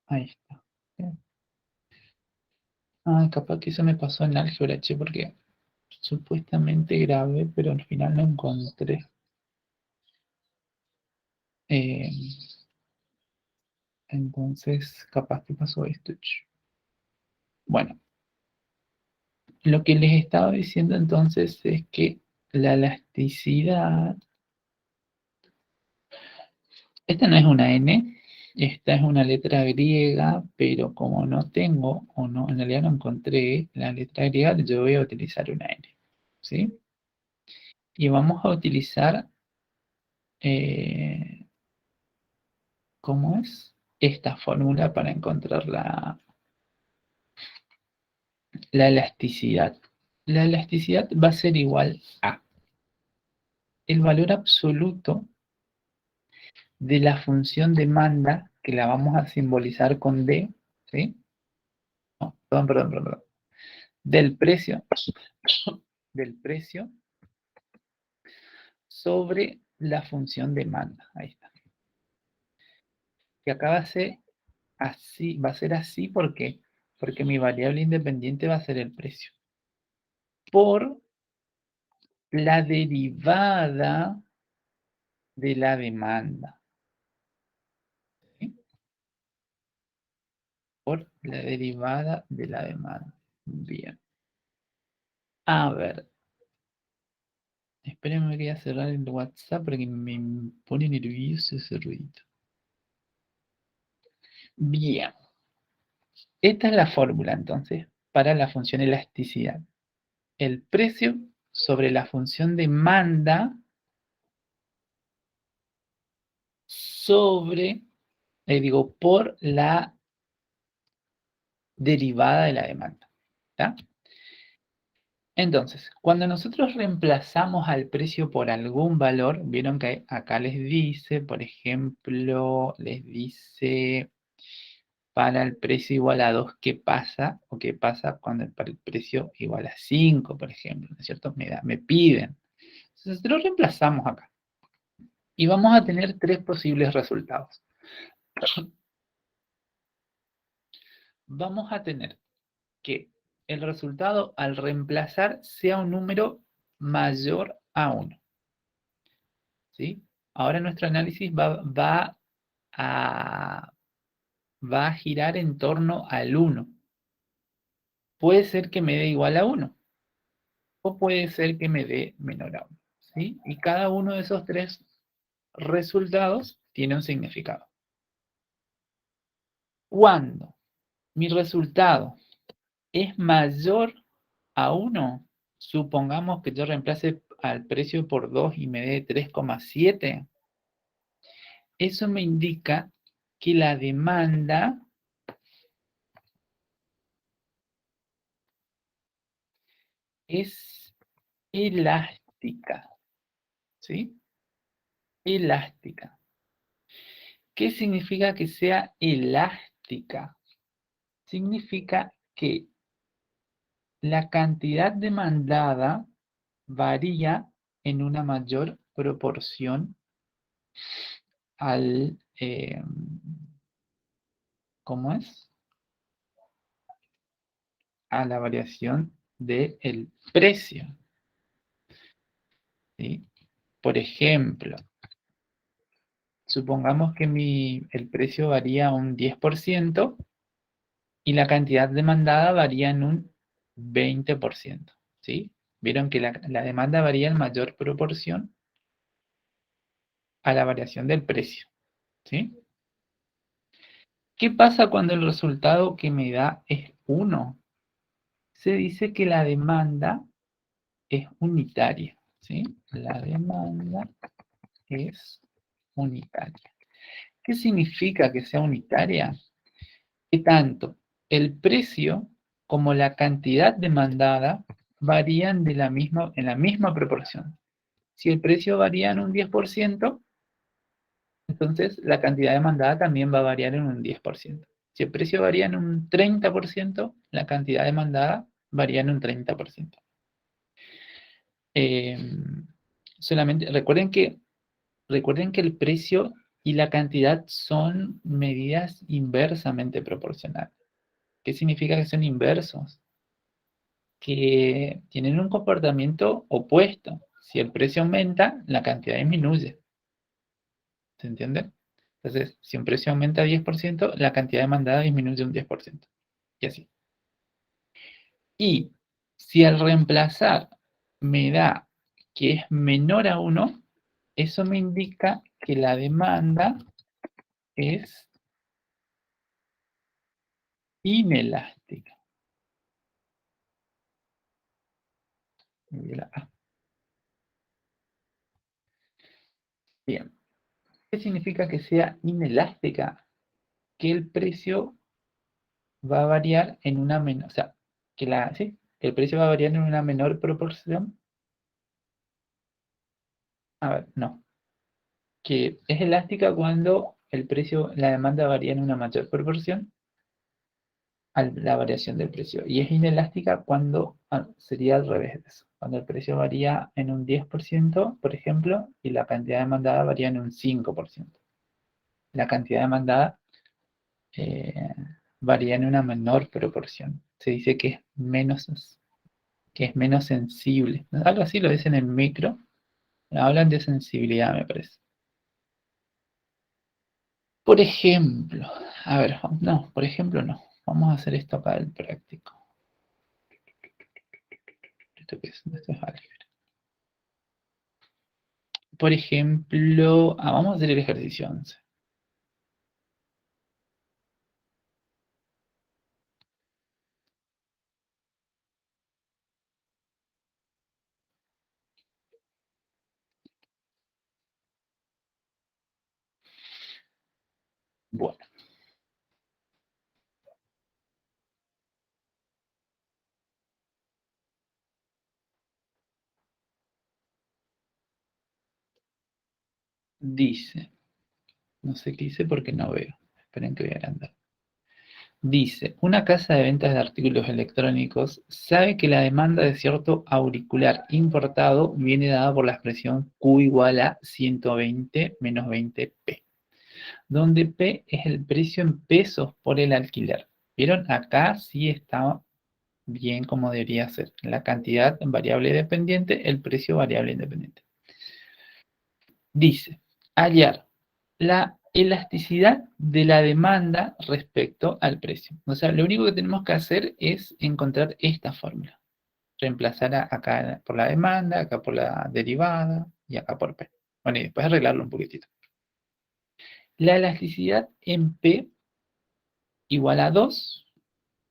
Ahí está. Ah, capaz que eso me pasó en álgebra, che, porque supuestamente grabé, pero al final no encontré. Eh, entonces, capaz que pasó esto, che. Bueno, lo que les estaba diciendo entonces es que la elasticidad, esta no es una N, esta es una letra griega, pero como no tengo, o no, en realidad no encontré la letra griega, yo voy a utilizar una N, ¿sí? Y vamos a utilizar, eh, ¿cómo es? Esta fórmula para encontrar la elasticidad. La elasticidad va a ser igual a el valor absoluto de la función demanda, que la vamos a simbolizar con D, ¿sí? No, perdón. Del precio, del precio sobre la función demanda. Ahí está. Que acá va a ser así porque mi variable independiente va a ser el precio. Por la derivada de la demanda. ¿Sí? Por la derivada de la demanda. Bien. A ver, espérenme que voy a cerrar el WhatsApp porque me pone nervioso ese ruido. Bien. Esta es la fórmula entonces para la función elasticidad. El precio sobre la función demanda sobre, por la derivada de la demanda. ¿Está? Entonces, cuando nosotros reemplazamos al precio por algún valor, vieron que acá les dice, por ejemplo, les dice para el precio igual a 2, ¿qué pasa? O qué pasa cuando para el precio igual a 5, por ejemplo, ¿no es cierto? Me piden. Entonces, lo reemplazamos acá. Y vamos a tener tres posibles resultados. Vamos a tener que el resultado al reemplazar sea un número mayor a 1. ¿Sí? Ahora nuestro análisis a, va a girar en torno al 1. Puede ser que me dé igual a 1 o puede ser que me dé menor a 1. ¿Sí? Y cada uno de esos tres resultados tiene un significado. Cuando mi resultado es mayor a 1, supongamos que yo reemplace al precio por 2 y me dé 3,7, eso me indica que la demanda es elástica, ¿sí? Elástica. ¿Qué significa que sea elástica? Significa que la cantidad demandada varía en una mayor proporción al, ¿cómo es? A la variación del precio, ¿sí? Por ejemplo, supongamos que el precio varía un 10% y la cantidad demandada varía en un 20%, ¿sí? Vieron que la demanda varía en mayor proporción a la variación del precio, ¿sí? ¿Qué pasa cuando el resultado que me da es 1? Se dice que la demanda es unitaria, ¿sí? La demanda es unitaria. ¿Qué significa que sea unitaria? Que tanto el precio como la cantidad demandada varían en la misma proporción. Si el precio varía en un 10%, entonces la cantidad demandada también va a variar en un 10%. Si el precio varía en un 30%, la cantidad demandada varía en un 30%. Eh, Solamente recuerden que el precio y la cantidad son medidas inversamente proporcionales. ¿Qué significa que son inversos? Que tienen un comportamiento opuesto. Si el precio aumenta, la cantidad disminuye. ¿Se entiende? Entonces, si un precio aumenta 10%, la cantidad demandada disminuye un 10%. Y así. Y si al reemplazar me da que es menor a 1, eso me indica que la demanda es inelástica. Bien. ¿Qué significa que sea inelástica? Que el precio va a variar en una menor, o sea, ¿sí? Que el precio va a variar en una menor proporción. A ver, no. Que es elástica cuando el precio, la demanda varía en una mayor proporción a la variación del precio. Y es inelástica cuando sería al revés de eso. Cuando el precio varía en un 10%, por ejemplo, y la cantidad demandada varía en un 5%. La cantidad demandada eh, varía en una menor proporción. Se dice que es menos sensible. Algo así lo dicen en micro. Hablan de sensibilidad, me parece. Por ejemplo, a ver, no, por ejemplo no. Vamos a hacer esto acá del práctico. ¿Esto qué es? Esto es álgebra. Por ejemplo, vamos a hacer el ejercicio 11. Bueno, dice, no sé qué dice porque no veo. Esperen que voy a agrandar. Dice, una casa de ventas de artículos electrónicos sabe que la demanda de cierto auricular importado viene dada por la expresión Q igual a 120 menos 20P, donde P es el precio en pesos por el alquiler. ¿Vieron? Acá sí está bien como debería ser. La cantidad variable dependiente, el precio variable independiente. Dice, hallar la elasticidad de la demanda respecto al precio. O sea, lo único que tenemos que hacer es encontrar esta fórmula. Reemplazar acá por la demanda, acá por la derivada y acá por P. Bueno, y después arreglarlo un poquitito. La elasticidad en P igual a 2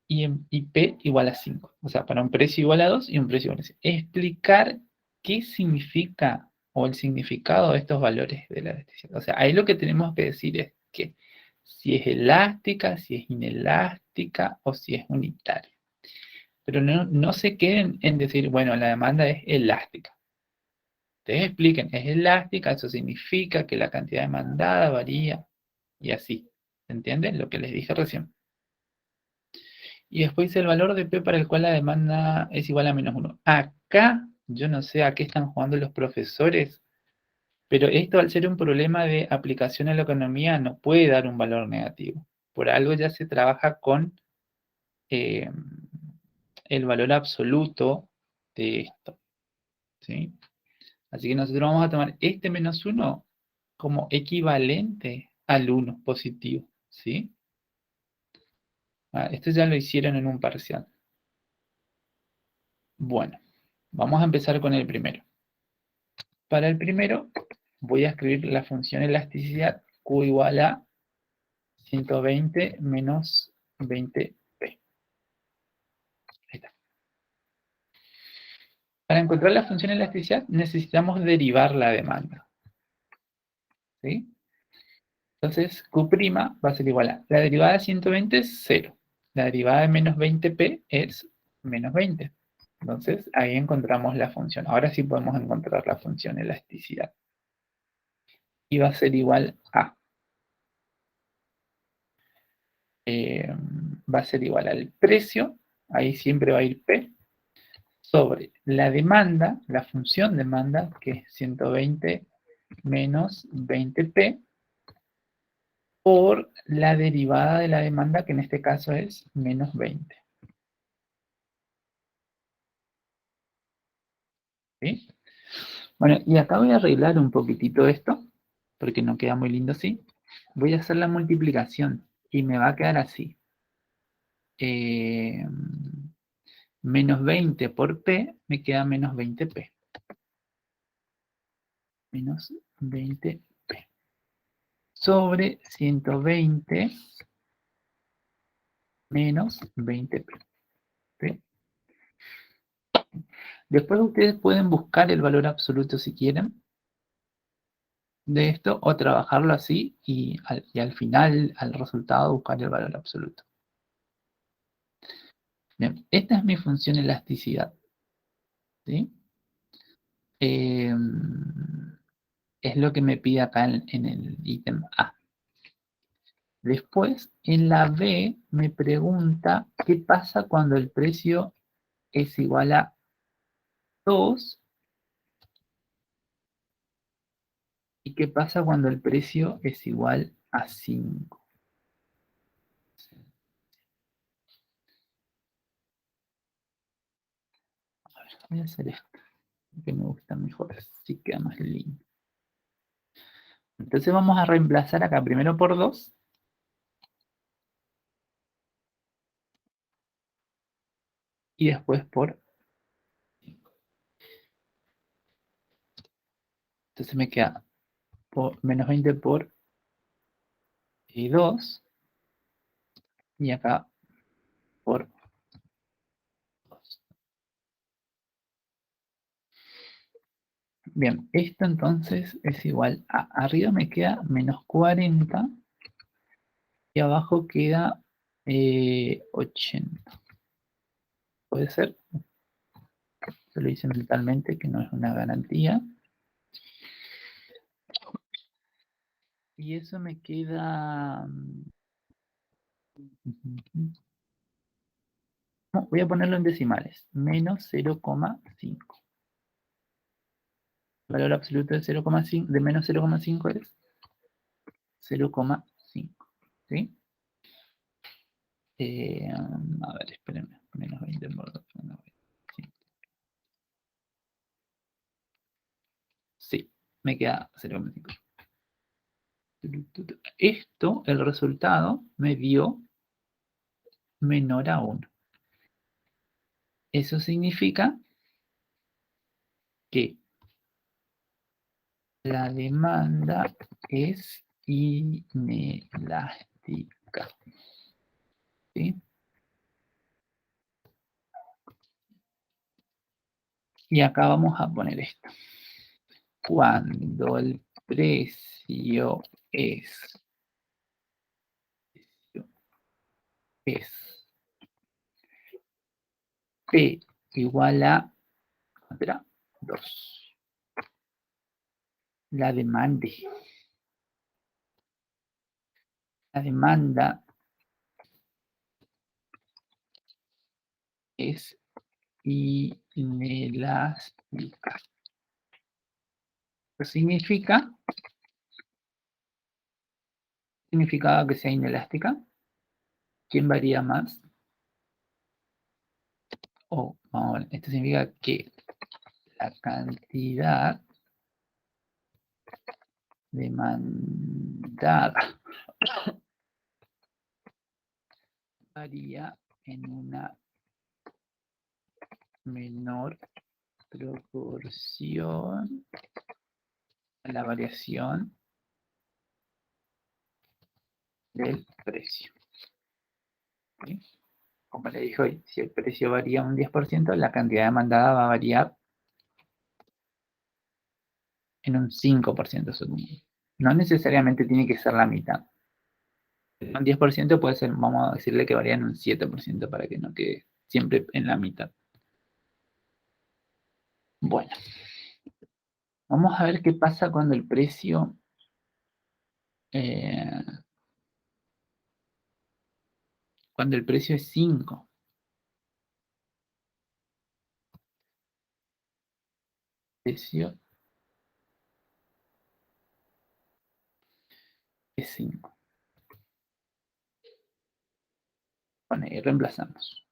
y P igual a 5. O sea, para un precio igual a 2 y un precio igual a 5. Explicar qué significa o el significado de estos valores de la elasticidad. O sea, ahí lo que tenemos que decir es que si es elástica, si es inelástica o si es unitaria. Pero no se queden en decir, bueno, la demanda es elástica. Ustedes expliquen, es elástica, eso significa que la cantidad demandada varía y así. ¿Entienden? Lo que les dije recién. Y después dice el valor de P para el cual la demanda es igual a menos 1. Acá, yo no sé a qué están jugando los profesores, pero esto al ser un problema de aplicación a la economía no puede dar un valor negativo. Por algo ya se trabaja con eh, el valor absoluto de esto. ¿Sí? Así que nosotros vamos a tomar este menos 1 como equivalente al 1 positivo. ¿Sí? Esto ya lo hicieron en un parcial. Bueno, vamos a empezar con el primero. Para el primero, voy a escribir la función elasticidad Q igual a 120 menos 20P. Ahí está. Para encontrar la función elasticidad necesitamos derivar la demanda. ¿Sí? Entonces, Q' va a ser igual a, la derivada de 120 es 0. La derivada de menos 20P es menos 20. Entonces, ahí encontramos la función. Ahora sí podemos encontrar la función elasticidad. Y va a ser igual a va a ser igual al precio, ahí siempre va a ir P, sobre la demanda, la función demanda, que es 120 menos 20P, por la derivada de la demanda, que en este caso es menos 20. ¿Sí? Bueno, y acá voy a arreglar un poquitito esto, porque no queda muy lindo así. Voy a hacer la multiplicación y me va a quedar así. Eh, menos 20 por P me queda menos 20P. Menos 20P. Sobre 120 menos 20P. ¿Sí? Después ustedes pueden buscar el valor absoluto si quieren de esto o trabajarlo así y al final, al resultado, buscar el valor absoluto. Bien, esta es mi función elasticidad. ¿Sí? Eh, es lo que me pide acá en el ítem A. Después, en la B, me pregunta qué pasa cuando el precio es igual a 2 y qué pasa cuando el precio es igual a 5. A ver, voy a hacer esto, que me gusta mejor, así queda más lindo. Entonces vamos a reemplazar acá primero por 2 y después por 5. Entonces me queda menos 20 por 2 y acá por 2. Bien, esto entonces es igual a, arriba me queda menos 40 y abajo queda 80. ¿Puede ser? Se lo hice mentalmente, que no es una garantía. Y eso me queda... No, voy a ponerlo en decimales. Menos 0,5. El valor absoluto de 0,5, de menos 0,5 es 0,5. ¿Sí? A ver, espérenme. Menos 20 por 2. Sí, me queda 0,5. Esto, el resultado, me dio menor a 1. Eso significa que la demanda es inelástica. ¿Sí? Y acá vamos a poner esto. Cuando el precio es P igual a 2. La demanda. La demanda es inelástica. ¿Qué significa? ¿Significaba que sea inelástica? ¿Quién varía más? Vamos a ver, esto significa que la cantidad demandada varía en una menor proporción a la variación del precio. ¿Sí? Como le dije hoy, si el precio varía un 10%, la cantidad demandada va a variar en un 5%, supongo. No necesariamente tiene que ser la mitad. Un 10% puede ser, vamos a decirle que varía en un 7% para que no quede siempre en la mitad. Bueno, vamos a ver qué pasa eh, cuando el precio es 5. Precio es 5. Bueno, y reemplazamos.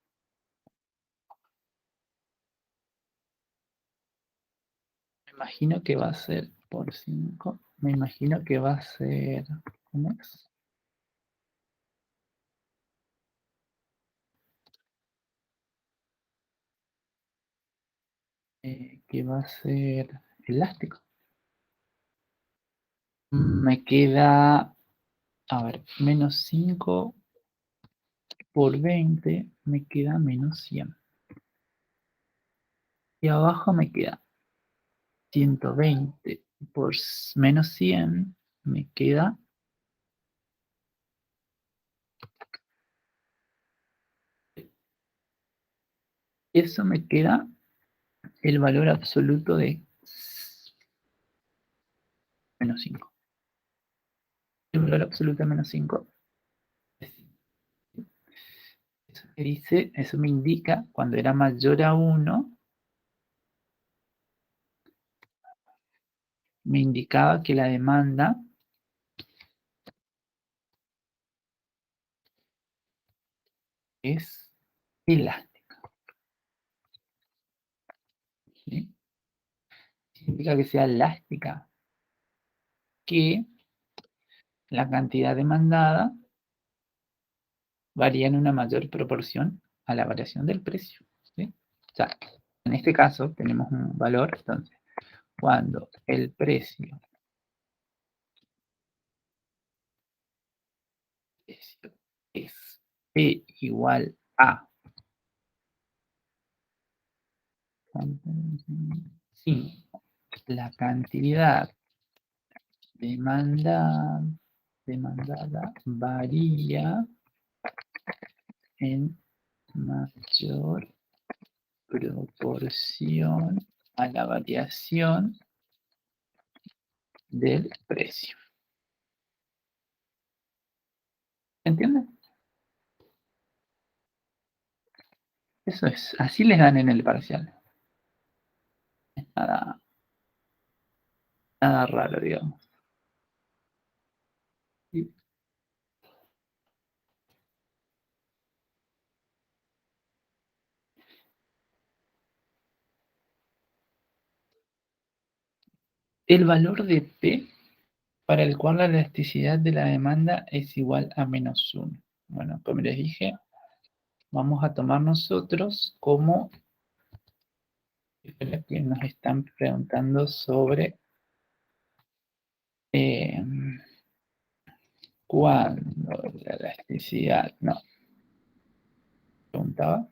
Me imagino que va a ser por 5. Me imagino que va a ser... ¿Cómo es? Que va a ser elástico. Me queda, a ver, menos 5 por 20 me queda menos 100. Y abajo me queda 120 por menos 100 me queda, eso me queda el valor absoluto de menos 5. El valor absoluto de menos 5. Eso que dice, eso me indica cuando era mayor a 1, me indicaba que la demanda es elástica. ¿Sí? Significa que sea elástica, que la cantidad demandada varía en una mayor proporción a la variación del precio. ¿Sí? O sea, en este caso tenemos un valor, entonces, cuando el precio es P igual a 5, la cantidad demandada varía en mayor proporción a la variación del precio. ¿Entienden? Eso es, así les dan en el parcial. Nada, nada raro, digamos. El valor de P para el cual la elasticidad de la demanda es igual a menos 1. Bueno, como les dije, vamos a tomar nosotros como que nos están preguntando sobre eh, cuándo la elasticidad, no, preguntaba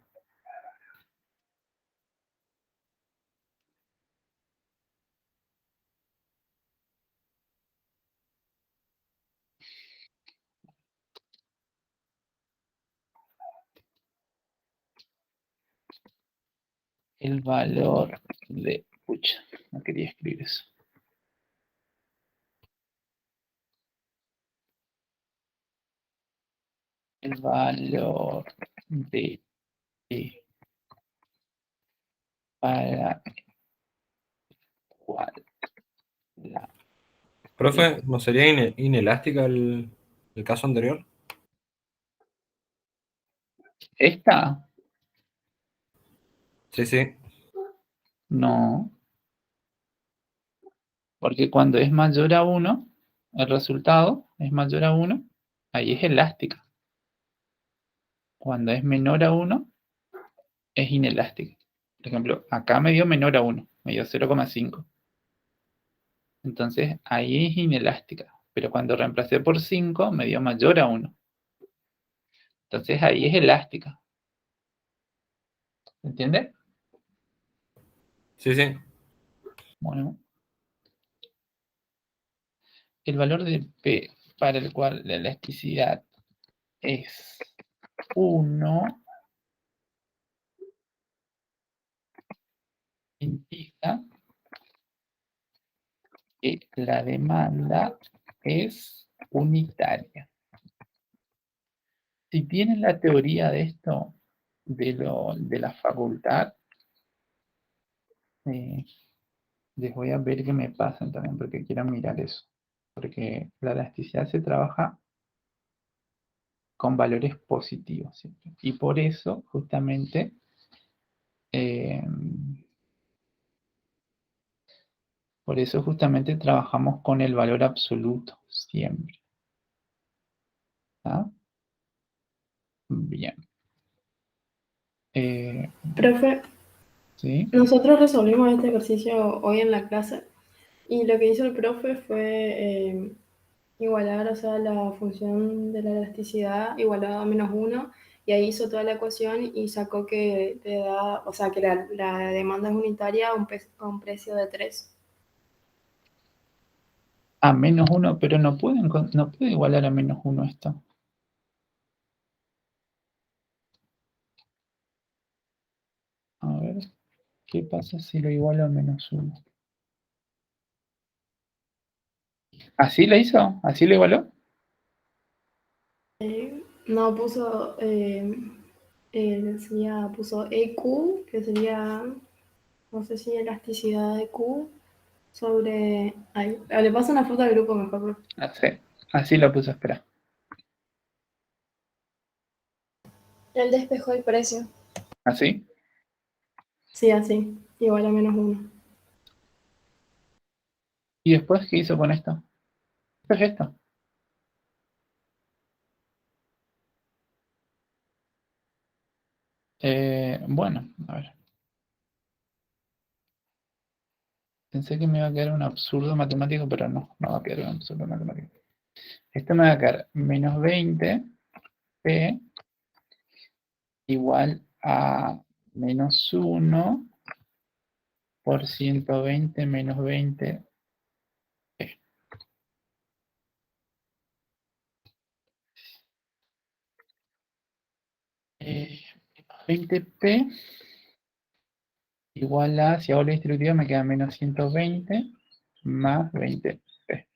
el valor de, pucha, no quería escribir eso, el valor de P para cual la Profe, ¿no sería inelástica el caso anterior? esta, Sí, sí. no, porque cuando es mayor a 1, el resultado es mayor a 1, ahí es elástica. Cuando es menor a 1, es inelástica. Por ejemplo, acá me dio menor a 1, me dio 0,5. Entonces ahí es inelástica. Pero cuando reemplacé por 5, me dio mayor a 1. Entonces ahí es elástica. ¿Entiendes? Sí, sí. Bueno, el valor de P para el cual la elasticidad es 1 indica que la demanda es unitaria. Si tienen la teoría de esto, de la facultad, eh, les voy a ver qué me pasan también, porque quiero mirar eso. Porque la elasticidad se trabaja con valores positivos siempre. Y por eso, justamente, trabajamos con el valor absoluto siempre. ¿Ah? Bien. Profe, ¿Sí? nosotros resolvimos este ejercicio hoy en la clase y lo que hizo el profe fue igualar, o sea, la función de la elasticidad igualada a -1 y ahí hizo toda la ecuación y sacó que le da, o sea, que la demanda es unitaria a un precio de 3. A -1, pero no puede igualar a -1 esto. A ver, ¿qué pasa si lo igualo a -1? ¿Así lo hizo? ¿Así lo igualó? No, puso EQ, que sería, no sé si elasticidad de Q, sobre... Ay, le paso una foto al grupo mejor, profe. Así lo puso, espera. Él despejó el precio. ¿Así? Sí, así, igual a -1. ¿Y después qué hizo con esto? ¿Qué es esto? Bueno, a ver. Pensé que me iba a quedar un absurdo matemático, pero no va a quedar un absurdo matemático. Esto me va a quedar -20p igual a -1 por 120 menos 20. 20p igual a, si hago la distributiva me queda -120 más 20p.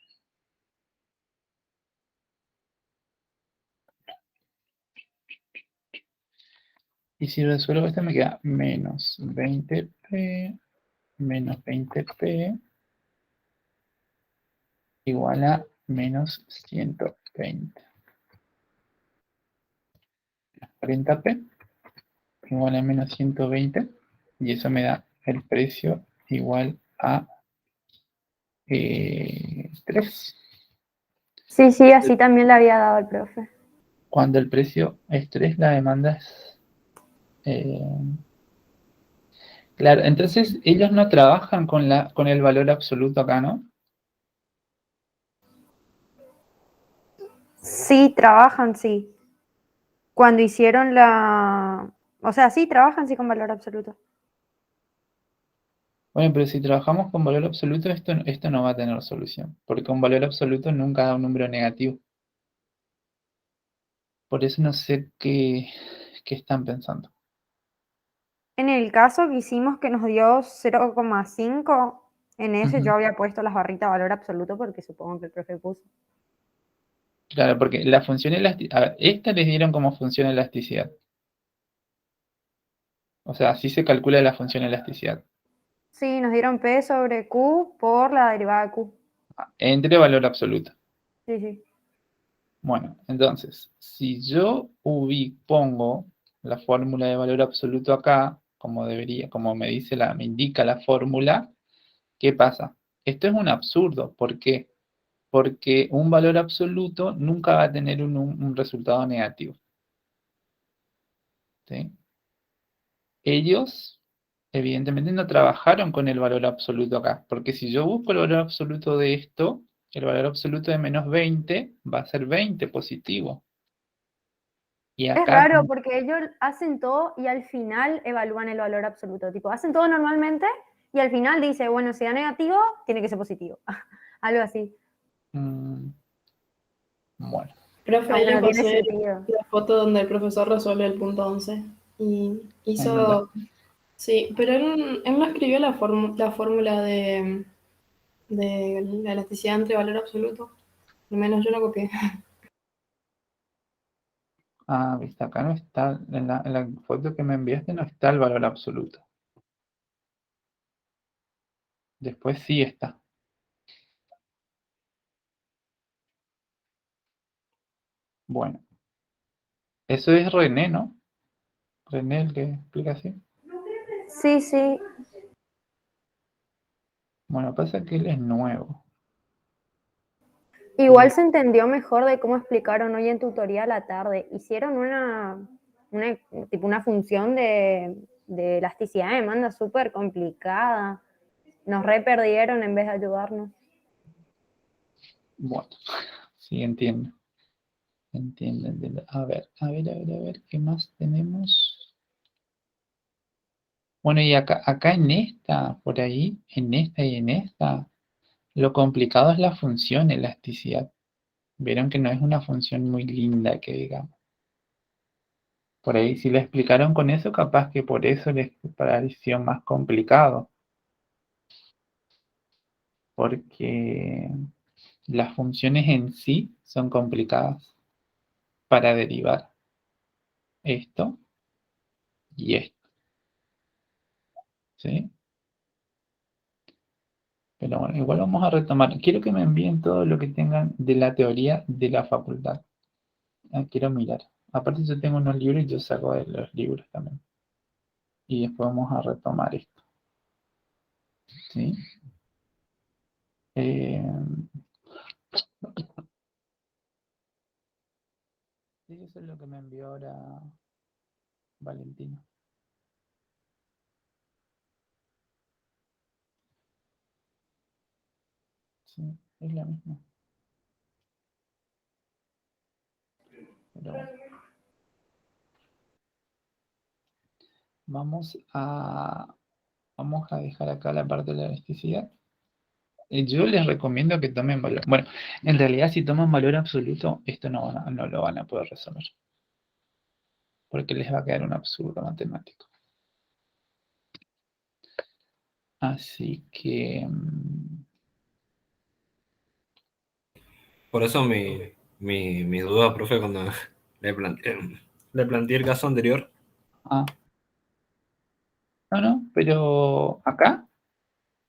Y si resuelvo esto me queda menos 20p menos 20p igual a menos 120. 40p igual a menos 120 y eso me da el precio igual a 3. Sí, sí, así también le había dado el profe. Cuando el precio es 3, la demanda es... eh, claro, entonces ellos no trabajan con el valor absoluto acá, ¿no? Sí, trabajan, sí. Cuando hicieron la... O sea, sí, trabajan, sí, con valor absoluto. Bueno, pero si trabajamos con valor absoluto, esto no va a tener solución, porque un valor absoluto nunca da un número negativo. Por eso no sé qué están pensando. En el caso que hicimos que nos dio 0,5, en ese Ujú. yo había puesto las barritas de valor absoluto porque supongo que el profe puso. Claro, porque la función elasticidad, esta les dieron como función elasticidad. O sea, así se calcula la función elasticidad. Sí, nos dieron P sobre Q por la derivada de Q. Entre valor absoluto. Sí, sí. Bueno, entonces, si yo pongo la fórmula de valor absoluto acá, como debería, como me indica la fórmula, ¿qué pasa? Esto es un absurdo. ¿Por qué? Porque un valor absoluto nunca va a tener un resultado negativo. ¿Sí? Ellos, evidentemente, no trabajaron con el valor absoluto acá, porque si yo busco el valor absoluto de esto, el valor absoluto de -20 va a ser 20 positivo. Y Es acá, raro porque ellos hacen todo y al final evalúan el valor absoluto. Tipo, hacen todo normalmente y al final dice, bueno, si da negativo, tiene que ser positivo. Algo así. mm, bueno, Profe, ahí Aunque le no tiene pasé sentido. la foto donde el profesor resuelve el punto 11 y ahí mandé. hizo... Sí, pero él no escribió la fórmula de la elasticidad entre valor absoluto. Al menos yo no copié. Ah, viste, acá no está, en la foto que me enviaste no está el valor absoluto. Después sí está. Bueno, Eso es René, ¿no? René el que explica así. Sí, sí. Bueno, pasa que él es nuevo. Igual se entendió mejor de cómo explicaron hoy en tutoría a la tarde. Hicieron tipo una función de elasticidad de demanda súper complicada. Nos re perdieron en vez de ayudarnos. Bueno, sí, entiendo. Entiendo. A ver, ¿qué más tenemos? Bueno, y acá en esta, por ahí, en esta y en esta, lo complicado es la función elasticidad. Vieron que no es una función muy linda que digamos. Por ahí, si la explicaron con eso, capaz que por eso les pareció más complicado. Porque las funciones en sí son complicadas para derivar esto y esto, ¿sí? Pero bueno, igual vamos a retomar. Quiero que me envíen todo lo que tengan de la teoría de la facultad. Quiero mirar. Aparte yo tengo unos libros y yo saco de los libros también. Y después vamos a retomar esto, ¿sí? Eh, sí, eso es lo que me envió ahora Valentino. Sí, es la misma. Pero bueno. Vamos a dejar acá la parte de la elasticidad. Yo les recomiendo que tomen valor. Bueno, en realidad si toman valor absoluto, esto no lo van a poder resolver. Porque les va a quedar un absurdo matemático. Así que... Por eso mi duda, profe, cuando le planteé el caso anterior. Ah, no, pero acá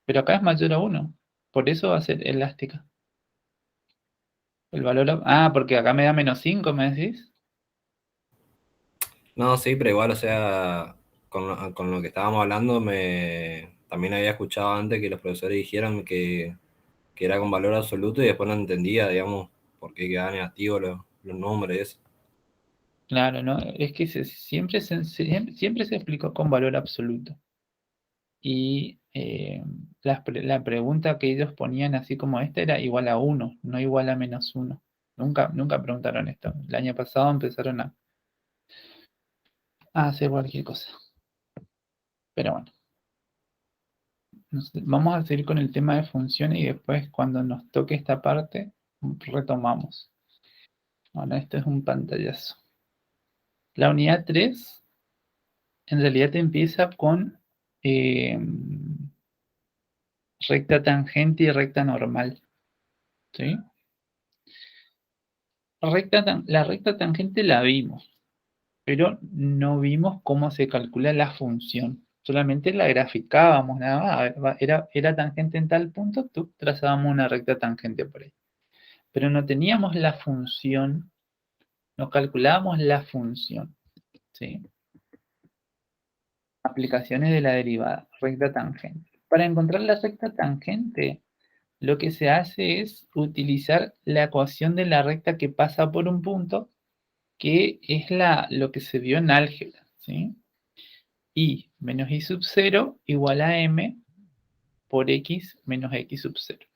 es mayor a 1. Por eso va a ser elástica. El valor... porque acá me da -5, ¿me decís? No, sí, pero igual, o sea, con lo que estábamos hablando, también había escuchado antes que los profesores dijeron que era con valor absoluto y después no entendía, digamos, por qué quedaban negativos los números y eso. Claro, ¿no? Es que siempre se explicó con valor absoluto. Y la pregunta que ellos ponían así como esta era igual a 1, no igual a -1. Nunca preguntaron esto. El año pasado empezaron a hacer cualquier cosa. Pero bueno, vamos a seguir con el tema de funciones y después cuando nos toque esta parte, retomamos. Ahora esto es un pantallazo. La unidad 3 en realidad empieza con eh, recta tangente y recta normal. ¿Sí? La recta tangente la vimos, pero no vimos cómo se calcula la función. Solamente la graficábamos nada más. A ver, era tangente en tal punto, tú trazábamos una recta tangente por ahí. Pero no teníamos la función, no calculábamos la función. ¿Sí? Aplicaciones de la derivada, recta tangente. Para encontrar la recta tangente, lo que se hace es utilizar la ecuación de la recta que pasa por un punto, que es lo que se vio en álgebra, ¿sí? Y menos y sub 0 igual a m por x menos x sub 0.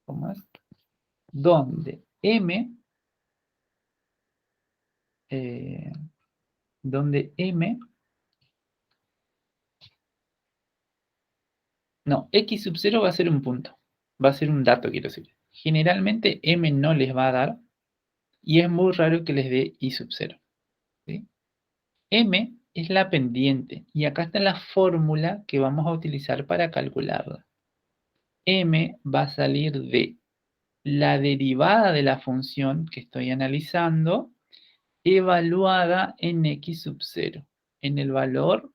¿Cómo es? Donde eh, no, x sub 0 va a ser un punto, va a ser un dato, quiero decir. Generalmente m no les va a dar y es muy raro que les dé y sub 0, ¿sí? M es la pendiente y acá está la fórmula que vamos a utilizar para calcularla. M va a salir de la derivada de la función que estoy analizando evaluada en x sub 0, en el valor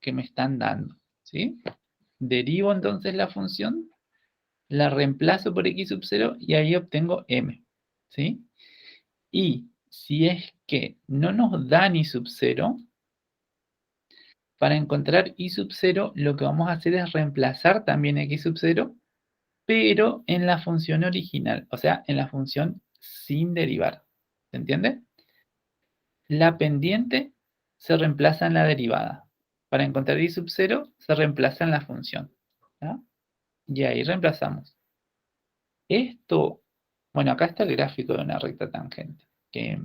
que me están dando, ¿sí? Derivo entonces la función, la reemplazo por x sub 0 y ahí obtengo m, ¿sí? Y si es que no nos dan y sub 0, para encontrar y sub 0, lo que vamos a hacer es reemplazar también x sub 0, pero en la función original, o sea, en la función sin derivar. ¿Se entiende? La pendiente se reemplaza en la derivada. Para encontrar y sub 0, se reemplaza en la función. ¿Ya? Y ahí reemplazamos. Esto, bueno, acá está el gráfico de una recta tangente, que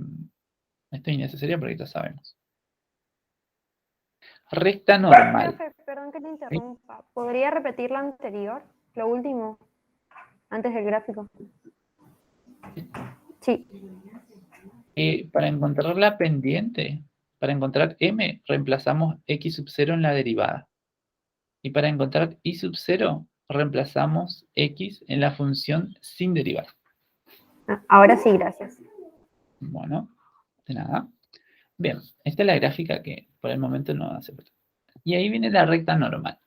esto es innecesario porque ya sabemos. Recta normal. Profe, perdón que te interrumpa. ¿Podría repetir lo anterior? Lo último, antes del gráfico. Sí. Para encontrar la pendiente, para encontrar m, reemplazamos x sub 0 en la derivada. Y para encontrar y sub 0, reemplazamos x en la función sin derivar. Ahora sí, gracias. Bueno, de nada. Bien, esta es la gráfica que por el momento no hace falta. Y ahí viene la recta normal.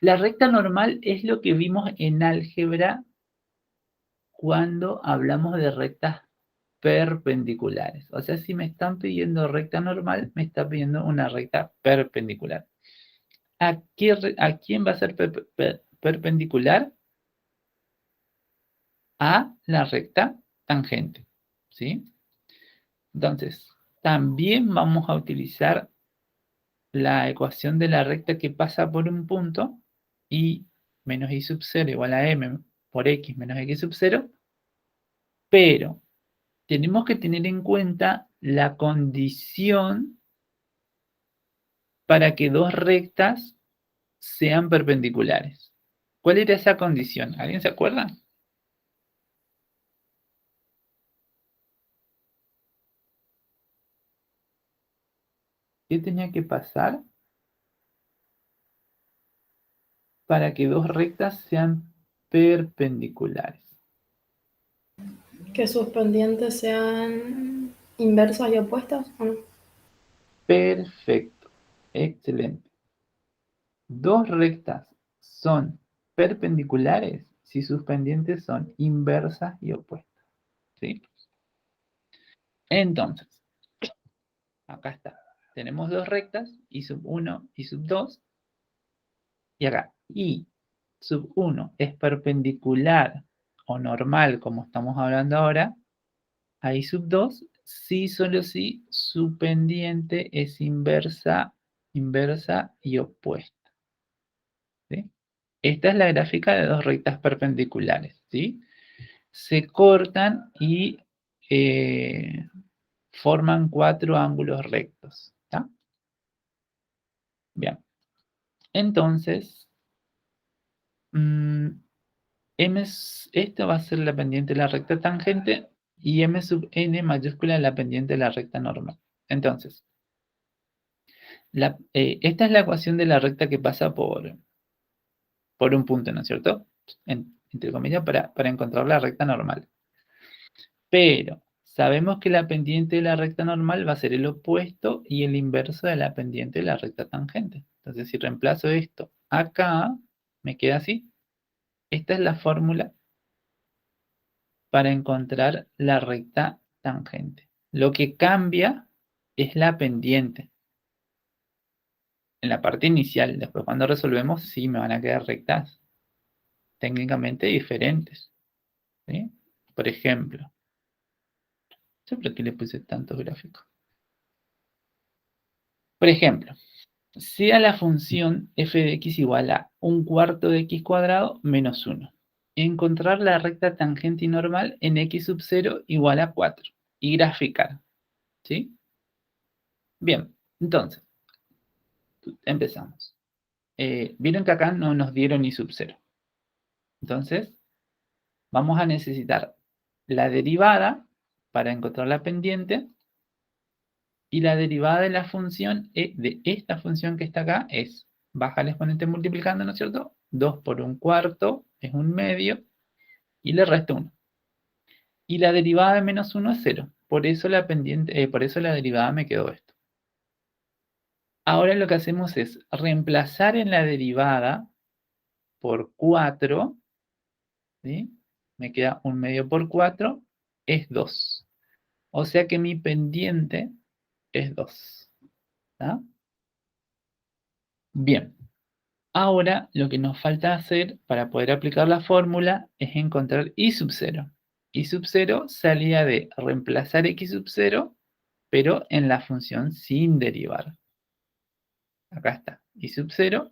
La recta normal es lo que vimos en álgebra cuando hablamos de rectas perpendiculares. O sea, si me están pidiendo recta normal, me está pidiendo una recta perpendicular. ¿A quién va a ser perpendicular? A la recta tangente, ¿sí? Entonces, también vamos a utilizar la ecuación de la recta que pasa por un punto, y menos y sub 0 igual a m por x menos x sub 0, pero tenemos que tener en cuenta la condición para que dos rectas sean perpendiculares. ¿Cuál era esa condición? ¿Alguien se acuerda? ¿Qué tenía que pasar para que dos rectas sean perpendiculares? Que sus pendientes sean inversas y opuestas, ¿o no? Perfecto. Excelente. Dos rectas son perpendiculares si sus pendientes son inversas y opuestas. ¿Sí? Entonces, acá está. Tenemos dos rectas, y sub 1 y sub 2. Y acá, y sub 1 es perpendicular o normal, como estamos hablando ahora, a y sub 2, sí, solo si su pendiente es inversa y opuesta. ¿Sí? Esta es la gráfica de dos rectas perpendiculares, ¿sí? Se cortan y forman cuatro ángulos rectos, ¿está? Bien. Entonces, esto va a ser la pendiente de la recta tangente y m sub n mayúscula la pendiente de la recta normal. Entonces, esta es la ecuación de la recta que pasa por un punto, ¿no es cierto? Entre comillas, para encontrar la recta normal. Pero sabemos que la pendiente de la recta normal va a ser el opuesto y el inverso de la pendiente de la recta tangente. Entonces, si reemplazo esto acá, me queda así. Esta es la fórmula para encontrar la recta tangente. Lo que cambia es la pendiente. En la parte inicial, después cuando resolvemos, sí me van a quedar rectas técnicamente diferentes. ¿Sí? Por ejemplo, no sé por qué le puse tantos gráficos. Por ejemplo, si a la función f de x igual a 1/4 de x cuadrado menos 1. Encontrar la recta tangente y normal en x sub 0 igual a 4. Y graficar. ¿Sí? Bien, entonces, empezamos. Vieron que acá no nos dieron y sub 0. Entonces, vamos a necesitar la derivada para encontrar la pendiente. Y la derivada de la función, de esta función que está acá, es baja el exponente multiplicando, ¿no es cierto? 2 por 1/4 es 1/2 y le resto 1. Y la derivada de menos 1 es 0. Por eso la pendiente, por eso la derivada me quedó esto. Ahora lo que hacemos es reemplazar en la derivada por 4, ¿sí? Me queda 1 medio por 4, es 2. O sea que mi pendiente es 2. ¿Tá? Bien. Ahora lo que nos falta hacer para poder aplicar la fórmula es encontrar y sub 0. Y sub 0 salía de reemplazar x sub 0, pero en la función sin derivar. Acá está. Y sub 0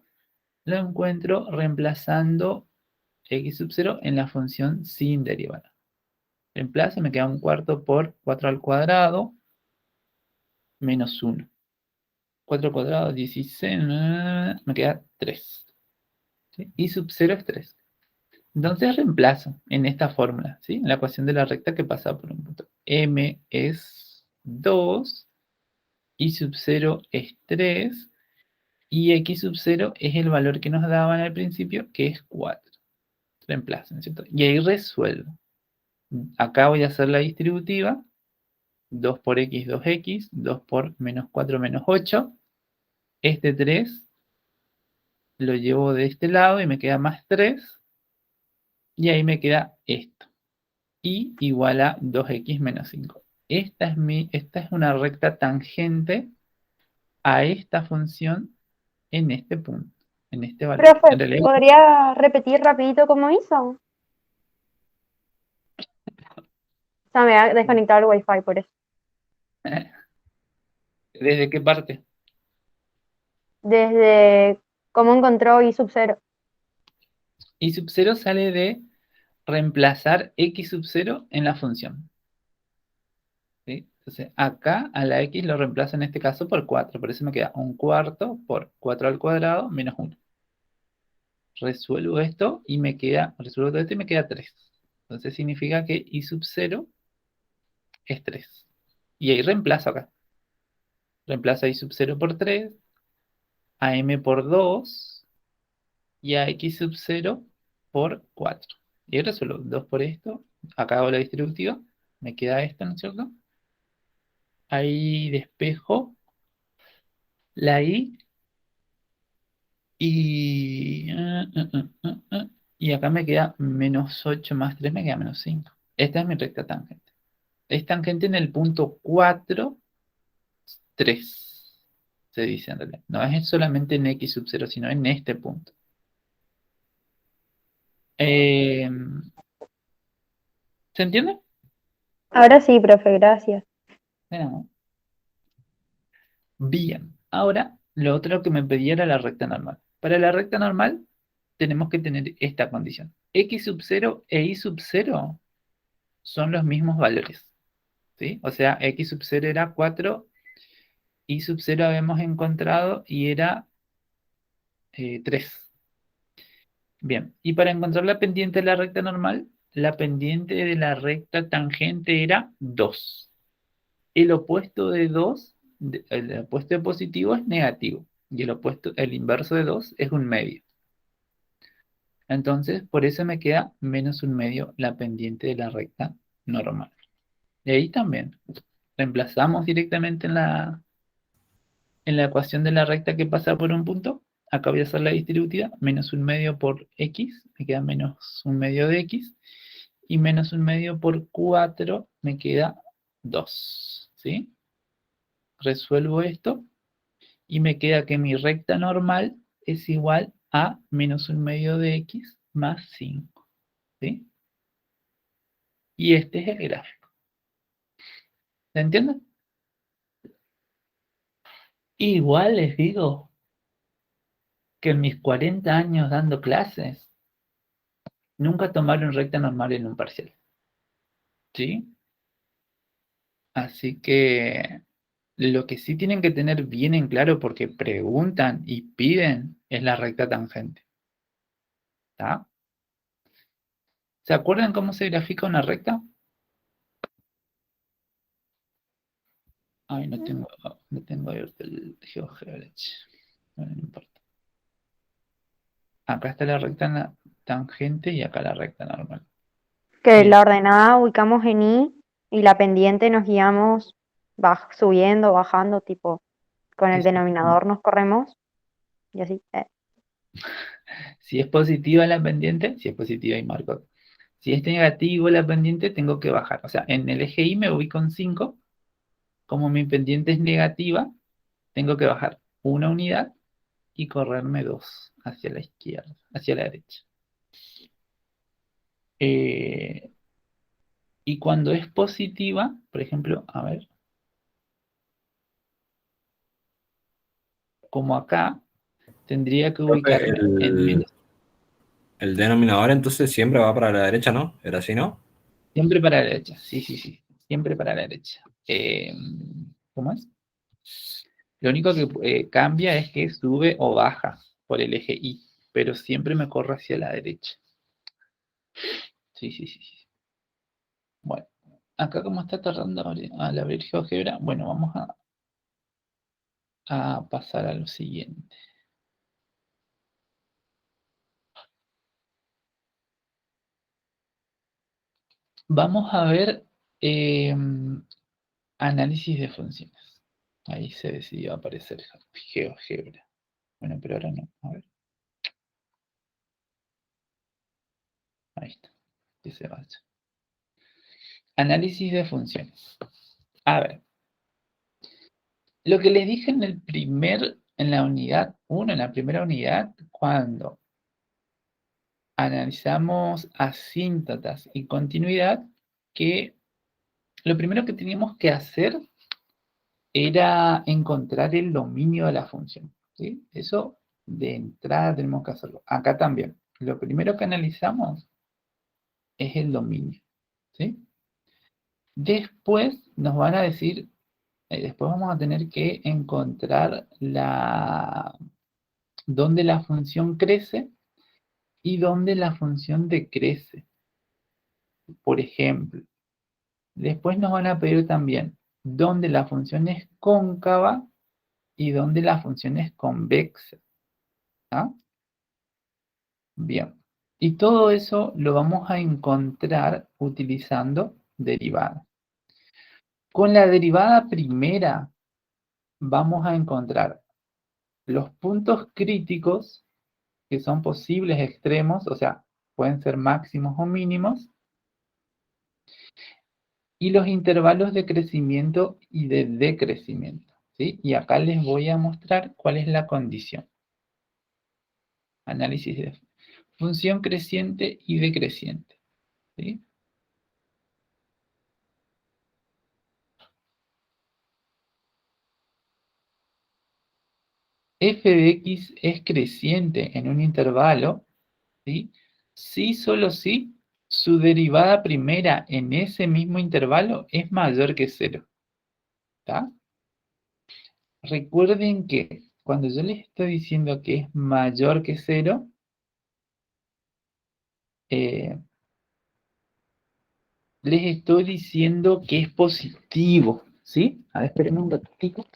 lo encuentro reemplazando x sub 0 en la función sin derivar. Reemplazo, me queda 1/4 por 4 al cuadrado menos 1. 4 al cuadrado, 16, me queda 3. ¿Sí? Y sub 0 es 3. Entonces reemplazo en esta fórmula, ¿sí? En la ecuación de la recta que pasa por un punto. M es 2, y sub 0 es 3, y x sub 0 es el valor que nos daban al principio, que es 4. Reemplazo, ¿no es cierto? Y ahí resuelvo. Acá voy a hacer la distributiva. 2 por x, 2x, 2 por menos 4, menos 8. Este 3 lo llevo de este lado y me queda más 3. Y ahí me queda esto. Y igual a 2x menos 5. Esta es una recta tangente a esta función en este punto, en este valor. Profe, En realidad, ¿podría repetir rapidito cómo hizo? O sea, me ha desconectado el wifi por eso. ¿desde qué parte? Desde cómo encontró y sub 0. Y sub 0 sale de reemplazar x sub 0 en la función. ¿Sí? Entonces, acá a la x lo reemplazo en este caso por 4. Por eso me queda 1/4 por 4 al cuadrado menos 1. Resuelvo esto y resuelvo todo esto y me queda 3. Entonces significa que y sub 0 es 3. Y ahí reemplazo acá. Reemplazo a y sub 0 por 3, a m por 2 y a x sub 0 por 4. Y ahí resuelvo 2 por esto. Acá hago la distributiva. Me queda esto, ¿no es cierto? Ahí despejo la y. Y acá me queda menos 8 más 3, me queda menos 5. Esta es mi recta tangente. Es tangente en el punto 4, 3, se dice en realidad. No es solamente en x sub 0, sino en este punto. ¿Se entiende? Ahora sí, profe, gracias. No. Bien. Ahora, lo otro que me pedía era la recta normal. Para la recta normal, tenemos que tener esta condición. X sub 0 e y sub 0 son los mismos valores. ¿Sí? O sea, x sub 0 era 4, y sub 0 habíamos encontrado y era 3. Bien, y para encontrar la pendiente de la recta normal, la pendiente de la recta tangente era 2. El opuesto de 2, el opuesto de positivo es negativo, y el inverso de 2 es 1/2. Entonces, por eso me queda menos 1/2 la pendiente de la recta normal. Y ahí también reemplazamos directamente en la ecuación de la recta que pasa por un punto. Acá voy a hacer la distributiva, menos 1/2 por x, me queda menos 1/2 de x, y menos 1/2 por 4 me queda 2, ¿sí? Resuelvo esto, y me queda que mi recta normal es igual a menos 1/2 de x más 5, ¿sí? Y este es el gráfico. ¿Se entiende? Igual les digo que en mis 40 años dando clases, nunca tomaron recta normal en un parcial. ¿Sí? Así que lo que sí tienen que tener bien en claro, porque preguntan y piden, es la recta tangente. ¿Está? ¿Se acuerdan cómo se grafica una recta? Ay, no tengo abierto el GeoGebra. Bueno, no importa. Acá está la recta tangente y acá la recta normal. Que Bien. la ordenada ubicamos en y la pendiente nos guiamos subiendo, bajando, tipo, con el Eso. denominador nos corremos y así. Si es positiva la pendiente, si es positiva y marco. Si es negativo la pendiente, tengo que bajar. O sea, en el eje Y me voy con 5. Como mi pendiente es negativa, tengo que bajar una unidad y correrme 2 hacia la izquierda, hacia la derecha. Y cuando es positiva, por ejemplo, a ver, como acá, tendría que Profe, ubicarme en menos, el denominador entonces siempre va para la derecha, ¿no? ¿Era así, no? siempre para la derecha. Sí, sí, sí, siempre para la derecha. ¿Cómo es? Lo único que cambia es que sube o baja por el eje Y, pero siempre me corre hacia la derecha. Sí, sí, sí, sí. Bueno, acá como está tardando al abrir GeoGebra, bueno, vamos a pasar a lo siguiente. Vamos a ver análisis de funciones. Ahí se decidió aparecer GeoGebra. Bueno, pero ahora no. A ver. Ahí está. Que se vaya. Análisis de funciones. A ver. Lo que les dije en la unidad 1, en la primera unidad, cuando analizamos asíntotas y continuidad, que lo primero que teníamos que hacer era encontrar el dominio de la función. ¿Sí? Eso de entrada tenemos que hacerlo. Acá también. Lo primero que analizamos es el dominio. ¿Sí? Después nos van a decir, después vamos a tener que encontrar dónde la función crece y dónde la función decrece. Por ejemplo, después nos van a pedir también dónde la función es cóncava y dónde la función es convexa. ¿Ah? Bien. Y todo eso lo vamos a encontrar utilizando derivada. Con la derivada primera vamos a encontrar los puntos críticos, que son posibles extremos, o sea, pueden ser máximos o mínimos, y los intervalos de crecimiento y de decrecimiento. ¿Sí? Y acá les voy a mostrar cuál es la condición. Análisis de función creciente y decreciente. ¿Sí? F de x es creciente en un intervalo, ¿sí? Si, solo si, su derivada primera en ese mismo intervalo es mayor que 0. ¿Está? Recuerden que cuando yo les estoy diciendo que es mayor que 0, les estoy diciendo que es positivo, ¿sí? A ver, espérenme un ratito.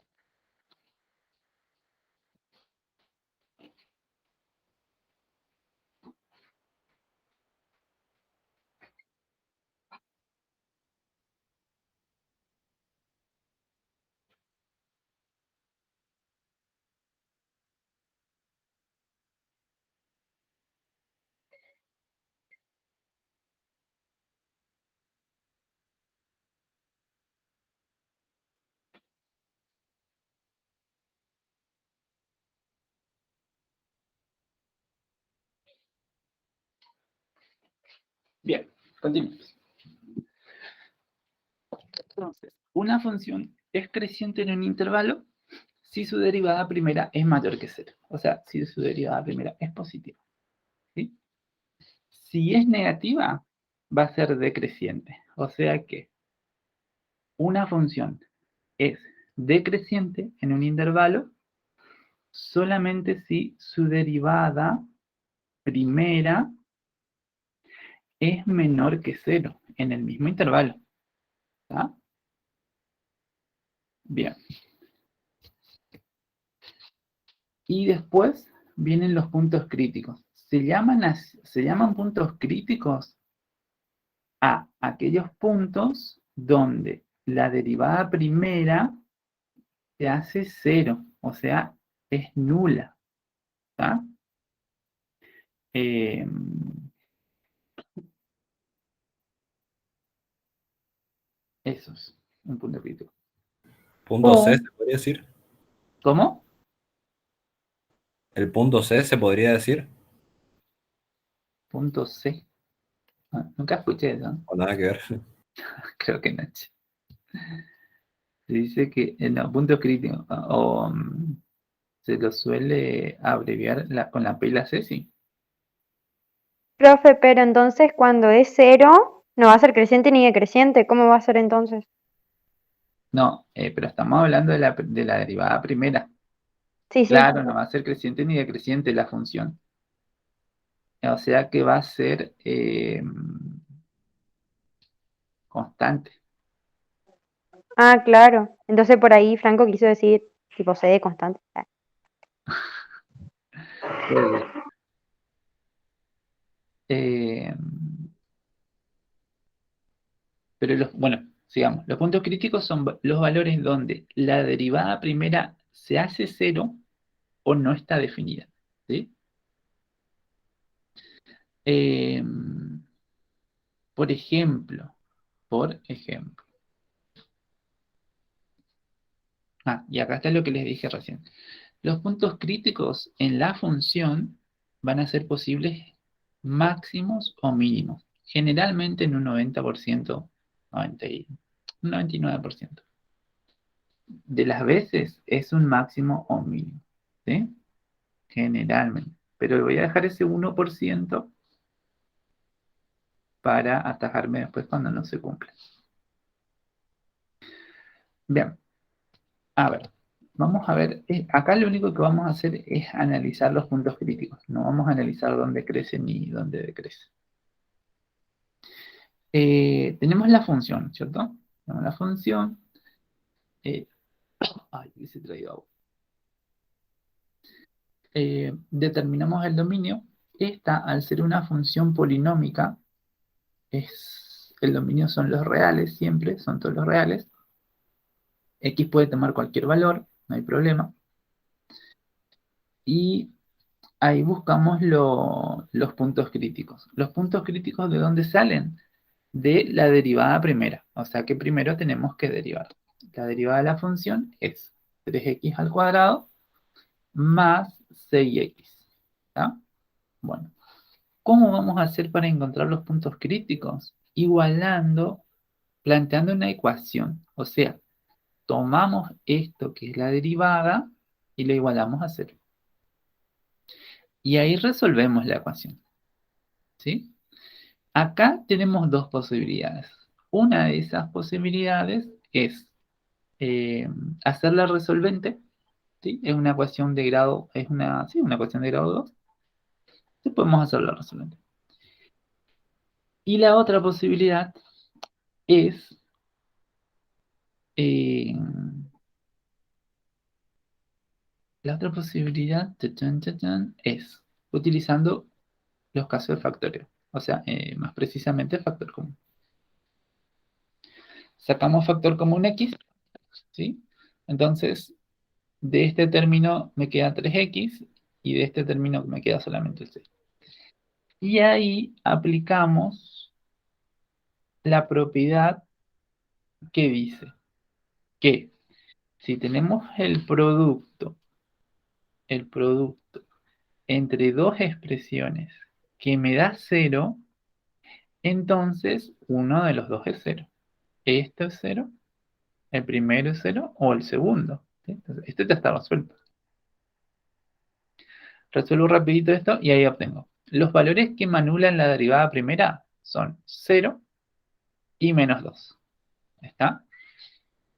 Bien, continuemos. Entonces, una función es creciente en un intervalo si su derivada primera es mayor que 0. O sea, si su derivada primera es positiva. ¿Sí? Si es negativa, va a ser decreciente. O sea que una función es decreciente en un intervalo solamente si su derivada primera es menor que 0 en el mismo intervalo. ¿Está? Bien. Y después vienen los puntos críticos. Se llaman puntos críticos a aquellos puntos donde la derivada primera se hace 0, o sea, es nula. ¿Está? Eh, eso es un punto crítico. Punto O, C se podría decir. ¿cómo? El punto C se podría decir. Punto C. Ah, nunca escuché eso. O nada que ver. Creo que no. Se dice que en los puntos críticos, se lo suele abreviar con la P y la C, sí. Profe, pero entonces cuando es cero, no va a ser creciente ni decreciente. ¿Cómo va a ser entonces? No, pero estamos hablando de la derivada primera. Sí, sí. Claro, no va a ser creciente ni decreciente la función. O sea que va a ser constante. Ah, claro. Entonces por ahí Franco quiso decir tipo C de constante. Ah. Puede ser. Eh, pero bueno, sigamos. Los puntos críticos son los valores donde la derivada primera se hace cero o no está definida. ¿Sí? Eh, por ejemplo, por ejemplo. Y acá está lo que les dije recién. Los puntos críticos en la función van a ser posibles máximos o mínimos. Generalmente en un 90%, un 99% de las veces es un máximo o mínimo. ¿Sí? Generalmente. Pero voy a dejar ese 1% para atajarme después cuando no se cumpla. Bien, a ver. Vamos a ver, acá lo único que vamos a hacer es analizar los puntos críticos. No vamos a analizar dónde crece ni dónde decrece. Tenemos la función, ¿cierto? Tenemos la función. eh, hubiese traído agua. Determinamos el dominio. Esta, al ser una función polinómica, el dominio son los reales siempre, son todos los reales. X puede tomar cualquier valor, no hay problema. Y ahí buscamos los puntos críticos. ¿Los puntos críticos de dónde salen? De la derivada primera. O sea que primero tenemos que derivar. La derivada de la función es 3x al cuadrado más 6x. ¿Está? Bueno, ¿cómo vamos a hacer para encontrar los puntos críticos? Igualando, planteando una ecuación. O sea, tomamos esto que es la derivada y lo igualamos a cero. Y ahí resolvemos la ecuación. ¿Sí? Acá tenemos dos posibilidades. Una de esas posibilidades es hacerla resolvente. ¿Sí? Es una ecuación de grado, sí, una ecuación de grado 2. Sí, podemos hacerla resolvente. Y es, eh, la otra posibilidad es utilizando los casos de factorio. O sea, más precisamente factor común. Sacamos factor común x, ¿sí? Entonces, de este término me queda 3x y de este término me queda solamente el 6. Y ahí aplicamos la propiedad que dice que si tenemos el producto entre dos expresiones que me da 0, entonces uno de los dos es 0. Esto es 0, el primero es 0 o el segundo. ¿Sí? Entonces, esto ya está resuelto. Resuelvo rapidito esto y ahí obtengo. Los valores que me anulan la derivada primera son 0 y menos 2. ¿Está?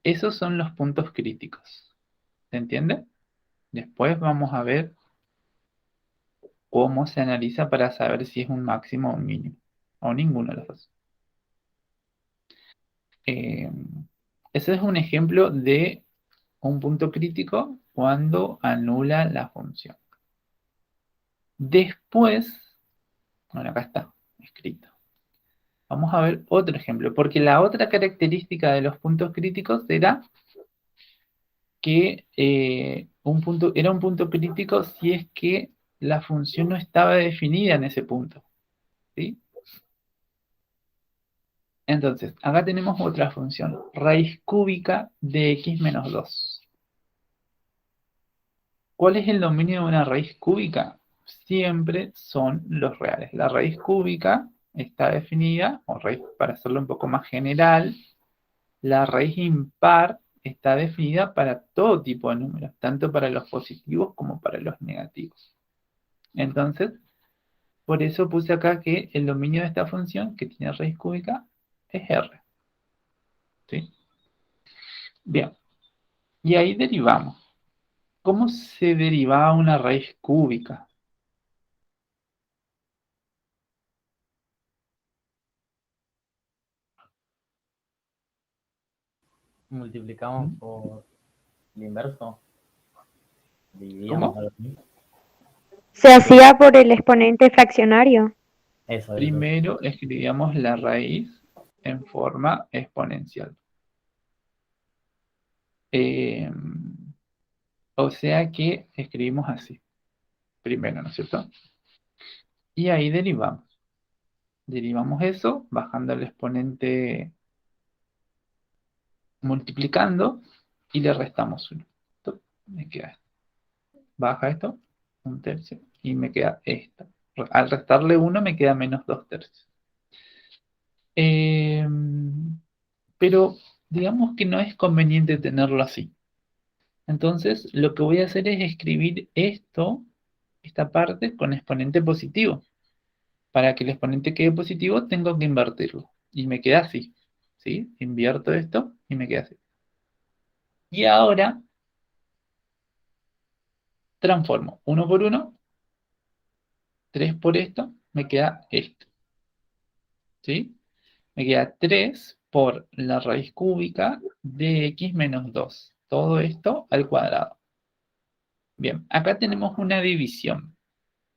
Esos son los puntos críticos. ¿Se entiende? Después vamos a ver cómo se analiza para saber si es un máximo o un mínimo. O ninguno de los dos. Eh, Ese es un ejemplo de un punto crítico cuando anula la función. Después, bueno, acá está escrito. Vamos a ver otro ejemplo, porque la otra característica de los puntos críticos era que era un punto crítico si es que la función no estaba definida en ese punto, ¿sí? Entonces, acá tenemos otra función, raíz cúbica de x menos 2. ¿Cuál es el dominio de una raíz cúbica? Siempre son los reales. La raíz cúbica está definida, o raíz, para hacerlo un poco más general, la raíz impar está definida para todo tipo de números, tanto para los positivos como para los negativos. Entonces, por eso puse acá que el dominio de esta función, que tiene raíz cúbica, es R. ¿Sí? Bien, y ahí derivamos. ¿Cómo se derivaba una raíz cúbica? Multiplicamos por el inverso, dividíamos ¿Cómo? algo así. Se hacía por el exponente fraccionario. Eso. Primero escribíamos la raíz en forma exponencial. O sea que escribimos así, primero, ¿no es cierto? Y ahí derivamos. Derivamos eso bajando el exponente, multiplicando, y le restamos 1. Me queda esto. Baja esto, 1/3, y me queda esto. Al restarle 1 me queda menos 2/3. Pero digamos que no es conveniente tenerlo así. Entonces, lo que voy a hacer es escribir esta parte con exponente positivo. Para que el exponente quede positivo, tengo que invertirlo. Y me queda así. ¿Sí? Invierto esto y me queda así. Y ahora transformo 1 por 1, 3 por esto, me queda esto. ¿Sí? Me queda 3 por la raíz cúbica de x menos 2. Todo esto al cuadrado. Bien, acá tenemos una división.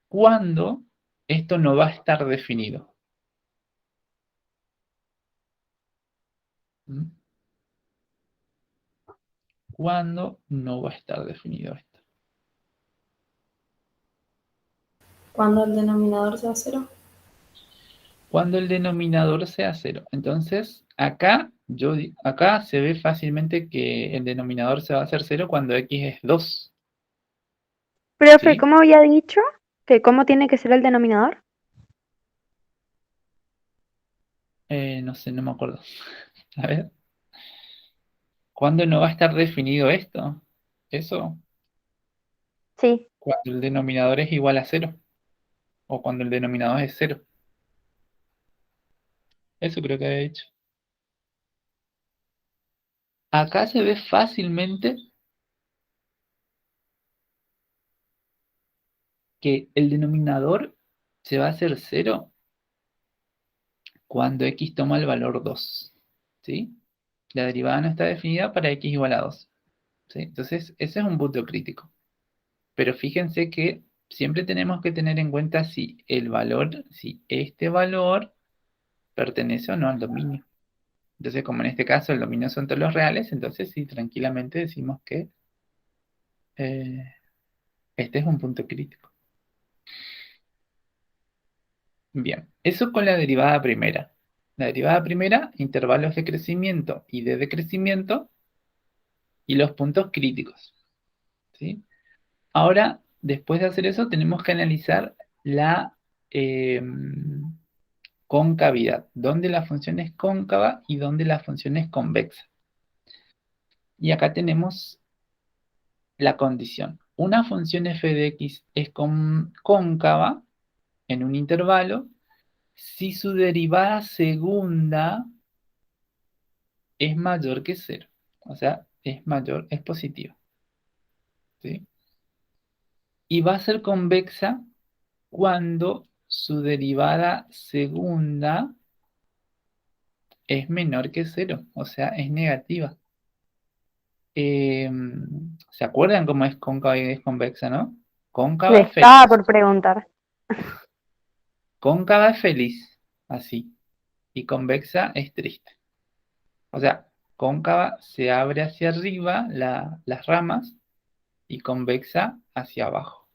¿Cuándo esto no va a estar definido? ¿Mm? ¿Cuándo no va a estar definido esto? Cuando el denominador sea 0. Cuando el denominador sea 0. Entonces, acá se ve fácilmente que el denominador se va a hacer 0 cuando x es 2. Profe, ¿Sí? ¿cómo había dicho? ¿Que cómo tiene que ser el denominador? No sé, no me acuerdo. A ver. ¿Cuándo no va a estar definido esto? Eso, Sí. cuando el denominador es igual a 0. O cuando el denominador es 0. Eso creo que había dicho. Acá se ve fácilmente que el denominador se va a hacer 0 cuando x toma el valor 2. ¿Sí? La derivada no está definida para x igual a 2. ¿Sí? Entonces, ese es un punto crítico. Pero fíjense que siempre tenemos que tener en cuenta si este valor pertenece o no al dominio. Entonces, como en este caso el dominio son todos los reales, entonces sí, tranquilamente decimos que este es un punto crítico. Bien, eso con la derivada primera. La derivada primera, intervalos de crecimiento y de decrecimiento, y los puntos críticos. ¿Sí? Ahora, después de hacer eso, tenemos que analizar la concavidad, dónde la función es cóncava y dónde la función es convexa. Y acá tenemos la condición. Una función f de x es cóncava en un intervalo si su derivada segunda es mayor que 0. O sea, es positiva. ¿Sí? Y va a ser convexa cuando su derivada segunda es menor que 0. O sea, es negativa. ¿Se acuerdan cómo es cóncava y es convexa, no? Le Cóncava es estaba feliz. por preguntar. Cóncava es feliz, así. Y convexa es triste. O sea, cóncava se abre hacia arriba las ramas y convexa hacia abajo.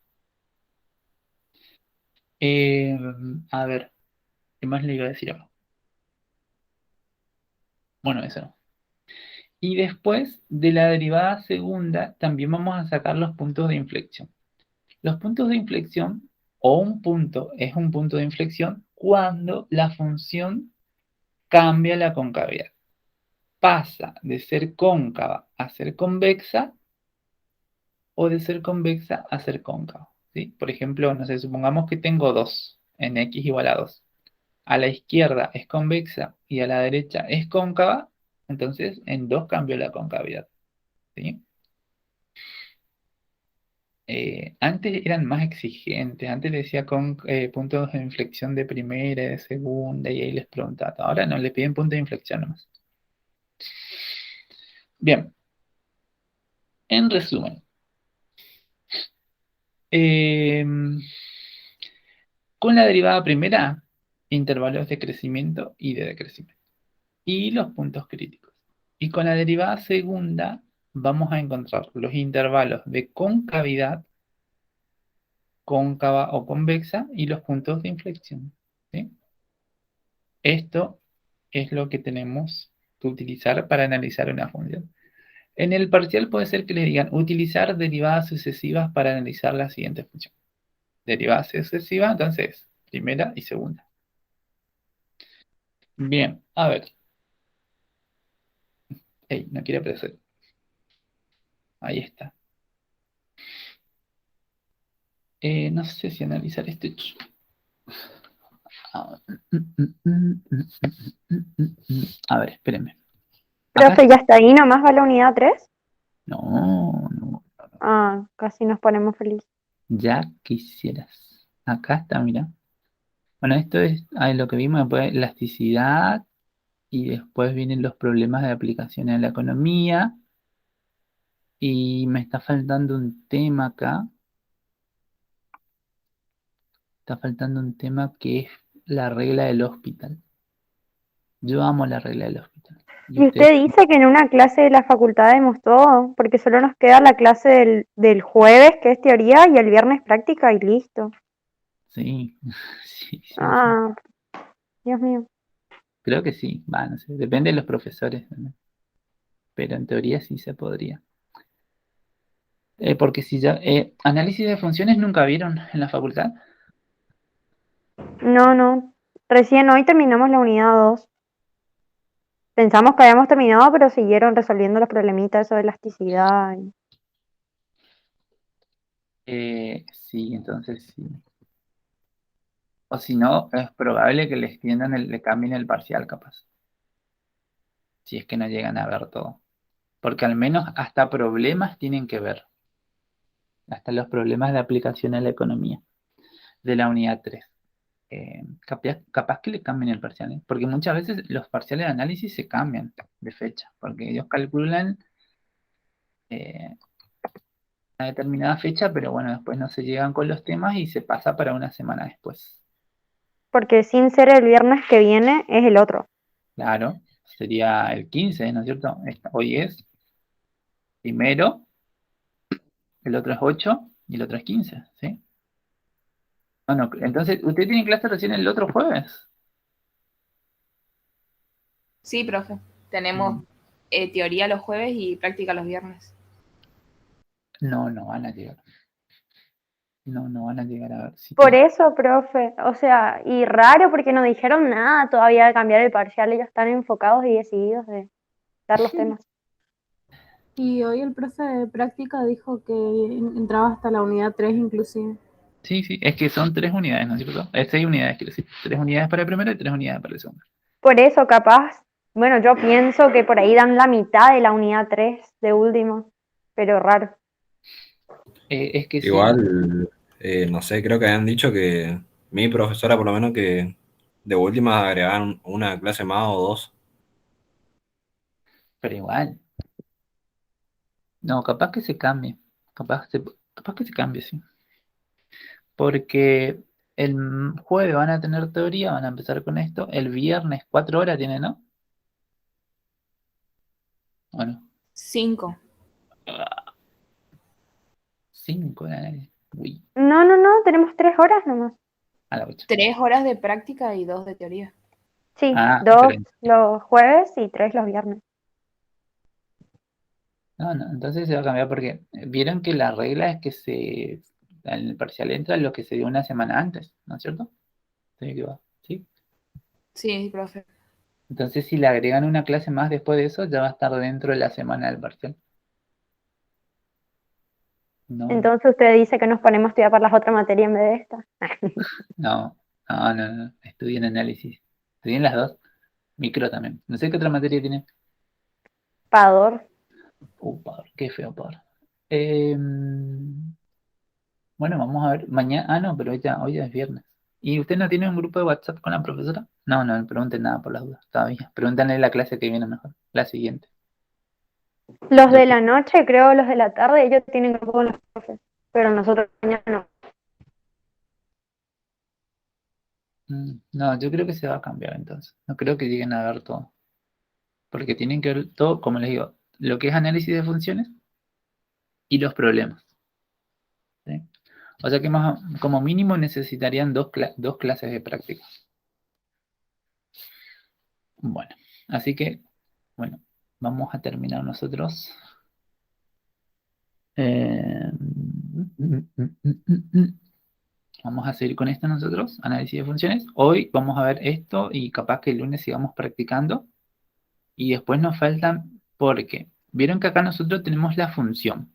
A ver, ¿qué más le iba a decir ahora? Bueno, eso no. Y después de la derivada segunda, también vamos a sacar los puntos de inflexión. Los puntos de inflexión, o un punto, es un punto de inflexión cuando la función cambia la concavidad. Pasa de ser cóncava a ser convexa o de ser convexa a ser cóncava, ¿sí? Por ejemplo, no sé, supongamos que tengo 2 en x igual a 2. A la izquierda es convexa y a la derecha es cóncava, entonces en 2 cambio la concavidad, ¿sí? Antes eran más exigentes, antes les decía con puntos de inflexión de primera y de segunda y ahí les preguntaba. Ahora no, le piden puntos de inflexión nomás. Bien, en resumen, con la derivada primera, intervalos de crecimiento y de decrecimiento y los puntos críticos. Y con la derivada segunda vamos a encontrar los intervalos de concavidad, cóncava o convexa y los puntos de inflexión, ¿sí? Esto es lo que tenemos que utilizar para analizar una función. En el parcial puede ser que les digan utilizar derivadas sucesivas para analizar la siguiente función. Derivada sucesiva, entonces, primera y segunda. Bien, a ver. Ey, no quiere aparecer. Ahí está. No sé si analizar este. A ver, espérenme. Acá Profe, ¿ya está ahí? ¿Nomás va la unidad 3? no. Ah, casi nos ponemos felices. Ya quisieras. Acá está, mira. Bueno, esto es lo que vimos después, elasticidad, y después vienen los problemas de aplicación en la economía, y me está faltando un tema acá. Está faltando un tema que es la regla del hospital. Yo amo la regla del hospital. Y Y ustedes, usted dice que en una clase de la facultad vemos todo, porque solo nos queda la clase del jueves, que es teoría, y el viernes práctica y listo. sí, sí. Ah, Dios mío. Creo que sí, va, no sé, depende de los profesores, ¿no? Pero en teoría sí se podría. Porque si ya, análisis de funciones nunca vieron en la facultad. No, no. Recién hoy terminamos la unidad 2. Pensamos que habíamos terminado, pero siguieron resolviendo los problemitas, eso de elasticidad. Sí, entonces sí. O si no, es probable que le extiendan, le cambien el parcial capaz. Si es que no llegan a ver todo. Porque al menos hasta problemas tienen que ver. Hasta los problemas de aplicación a la economía de la unidad 3. Capaz que le cambien el parcial, ¿eh? Porque muchas veces los parciales de análisis se cambian de fecha, porque ellos calculan eh, una determinada fecha, pero bueno, después no se llegan con los temas y se pasa para una semana después. Porque sin ser el viernes que viene, es el otro. Claro, sería el 15, ¿no es cierto? Hoy es primero, el otro es 8 y el otro es 15, ¿sí? Bueno, entonces, ¿usted tiene clase recién el otro jueves? Sí, profe. Tenemos teoría los jueves y práctica los viernes. No van a llegar. No van a llegar a ver si Por eso, profe, o sea, y raro porque no dijeron nada todavía de cambiar el parcial, ellos están enfocados y decididos de dar los temas. Y hoy el profe de práctica dijo que entraba hasta la unidad 3 inclusive. Sí, es que son 3 unidades, ¿no es cierto? 6 unidades, quiero decir. 3 unidades para el primero y 3 unidades para el segundo. Por eso, capaz, bueno, yo pienso que por ahí dan la mitad de la unidad 3 de último, pero raro. Es que sí. Igual, no sé, creo que habían dicho que mi profesora, por lo menos, que de última agregaban una clase más o dos. Pero igual. No, capaz que se cambie. Capaz que se cambie, sí. Porque el jueves van a tener teoría, van a empezar con esto. El viernes 4 horas tiene, ¿no? Bueno, 5. 5 de análisis. Uy. No, tenemos 3 horas nomás. A las 8. 3 horas de práctica y 2 de teoría. Sí, Ah, 2 pero los jueves y 3 los viernes. no, entonces se va a cambiar porque vieron que la regla es que en el parcial entra lo que se dio una semana antes, ¿no es cierto? Estoy equivocado, ¿sí? Sí, profe. Entonces si le agregan una clase más después de eso, ya va a estar dentro de la semana del parcial. No, Entonces usted dice que nos ponemos a estudiar para las otras materias en vez de esta. no. Estudien análisis. Estudien las dos. Micro también. No sé qué otra materia tiene. Pador. Padre, qué feo, padre. Bueno, vamos a ver. Mañana. Ah, no, pero hoy ya es viernes. ¿Y usted no tiene un grupo de WhatsApp con la profesora? No le pregunten nada por las dudas. Todavía. Pregúntenle la clase que viene mejor. La siguiente. Los Yo de que- la noche, creo, los de la tarde, ellos tienen grupo con los profes, pero nosotros mañana no. No, yo creo que se va a cambiar entonces. No creo que lleguen a ver todo. Porque tienen que ver todo, como les digo, lo que es análisis de funciones y los problemas. ¿Sí? O sea que como mínimo necesitarían dos clases de práctica. Bueno, así que, bueno, vamos a terminar nosotros. Eh, Vamos a seguir con esto nosotros, análisis de funciones. Hoy vamos a ver esto y capaz que el lunes sigamos practicando. Y después nos faltan, porque vieron que acá nosotros tenemos la función,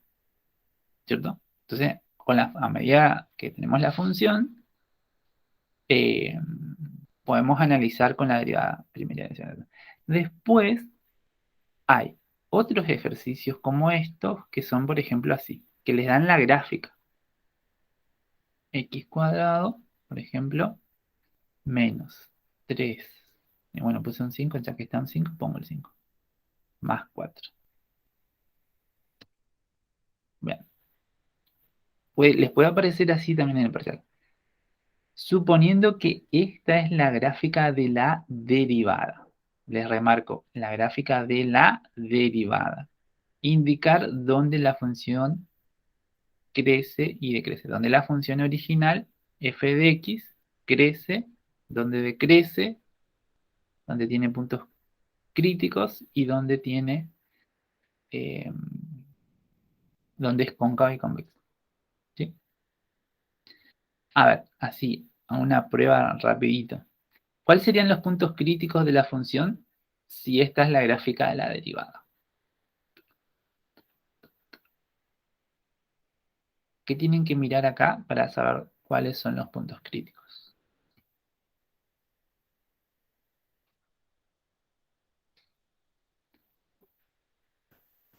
¿cierto? Entonces, a medida que tenemos la función, eh, podemos analizar con la derivada primera. Después hay otros ejercicios como estos que son, por ejemplo, así, que les dan la gráfica. X cuadrado, por ejemplo, menos 3. Y bueno, puse un 5, ya que está un 5, pongo el 5. Más 4. Bien. Les puede aparecer así también en el parcial. Suponiendo que esta es la gráfica de la derivada. Les remarco, la gráfica de la derivada. Indicar dónde la función crece y decrece. Donde la función original, f de x, crece, donde decrece, donde tiene puntos críticos y eh, donde es cóncavo y convexo. ¿Sí? A ver, así, a una prueba rapidito. ¿Cuáles serían los puntos críticos de la función si esta es la gráfica de la derivada? ¿Qué tienen que mirar acá para saber cuáles son los puntos críticos?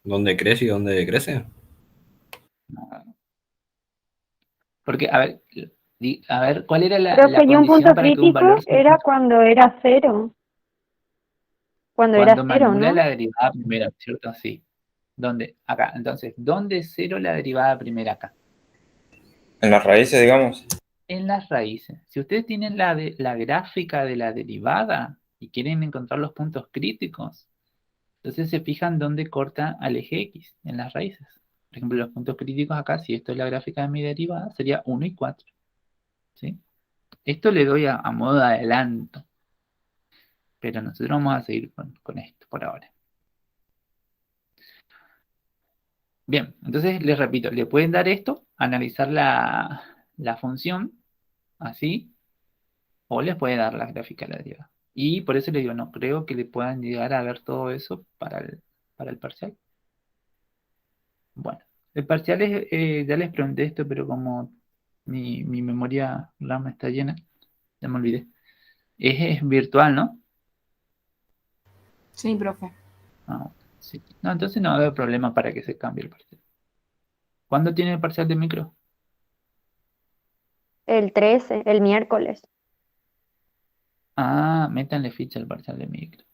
¿Dónde crece y dónde decrece? No. Porque, a ver, ¿cuál era la Profe, y un condición punto para que un crítico valor era cuando era cero. Cuando era cuando me cero, anula ¿no? la derivada primera, ¿cierto? Sí. ¿Dónde? Acá. Entonces, ¿dónde es cero la derivada primera acá? En las raíces, digamos. En las raíces. Si ustedes tienen la gráfica de la derivada y quieren encontrar los puntos críticos, entonces se fijan dónde corta al eje X, en las raíces. Por ejemplo, los puntos críticos acá, si esto es la gráfica de mi derivada, sería 1 y 4. ¿Sí? Esto le doy a modo de adelanto, pero nosotros vamos a seguir con esto por ahora. Bien, entonces les repito, le pueden dar esto, analizar la función, así, o les puede dar la gráfica de la derivada. Y por eso les digo, no creo que le puedan llegar a ver todo eso para el parcial. Bueno, el parcial es, ya les pregunté esto, pero como mi memoria RAM está llena, ya me olvidé. Es virtual, ¿no? Sí, profe. Ah, sí. No, entonces no va a haber problema para que se cambie el parcial. ¿Cuándo tiene el parcial de micro? El 13, el miércoles. Ah, métanle ficha al parcial de micro.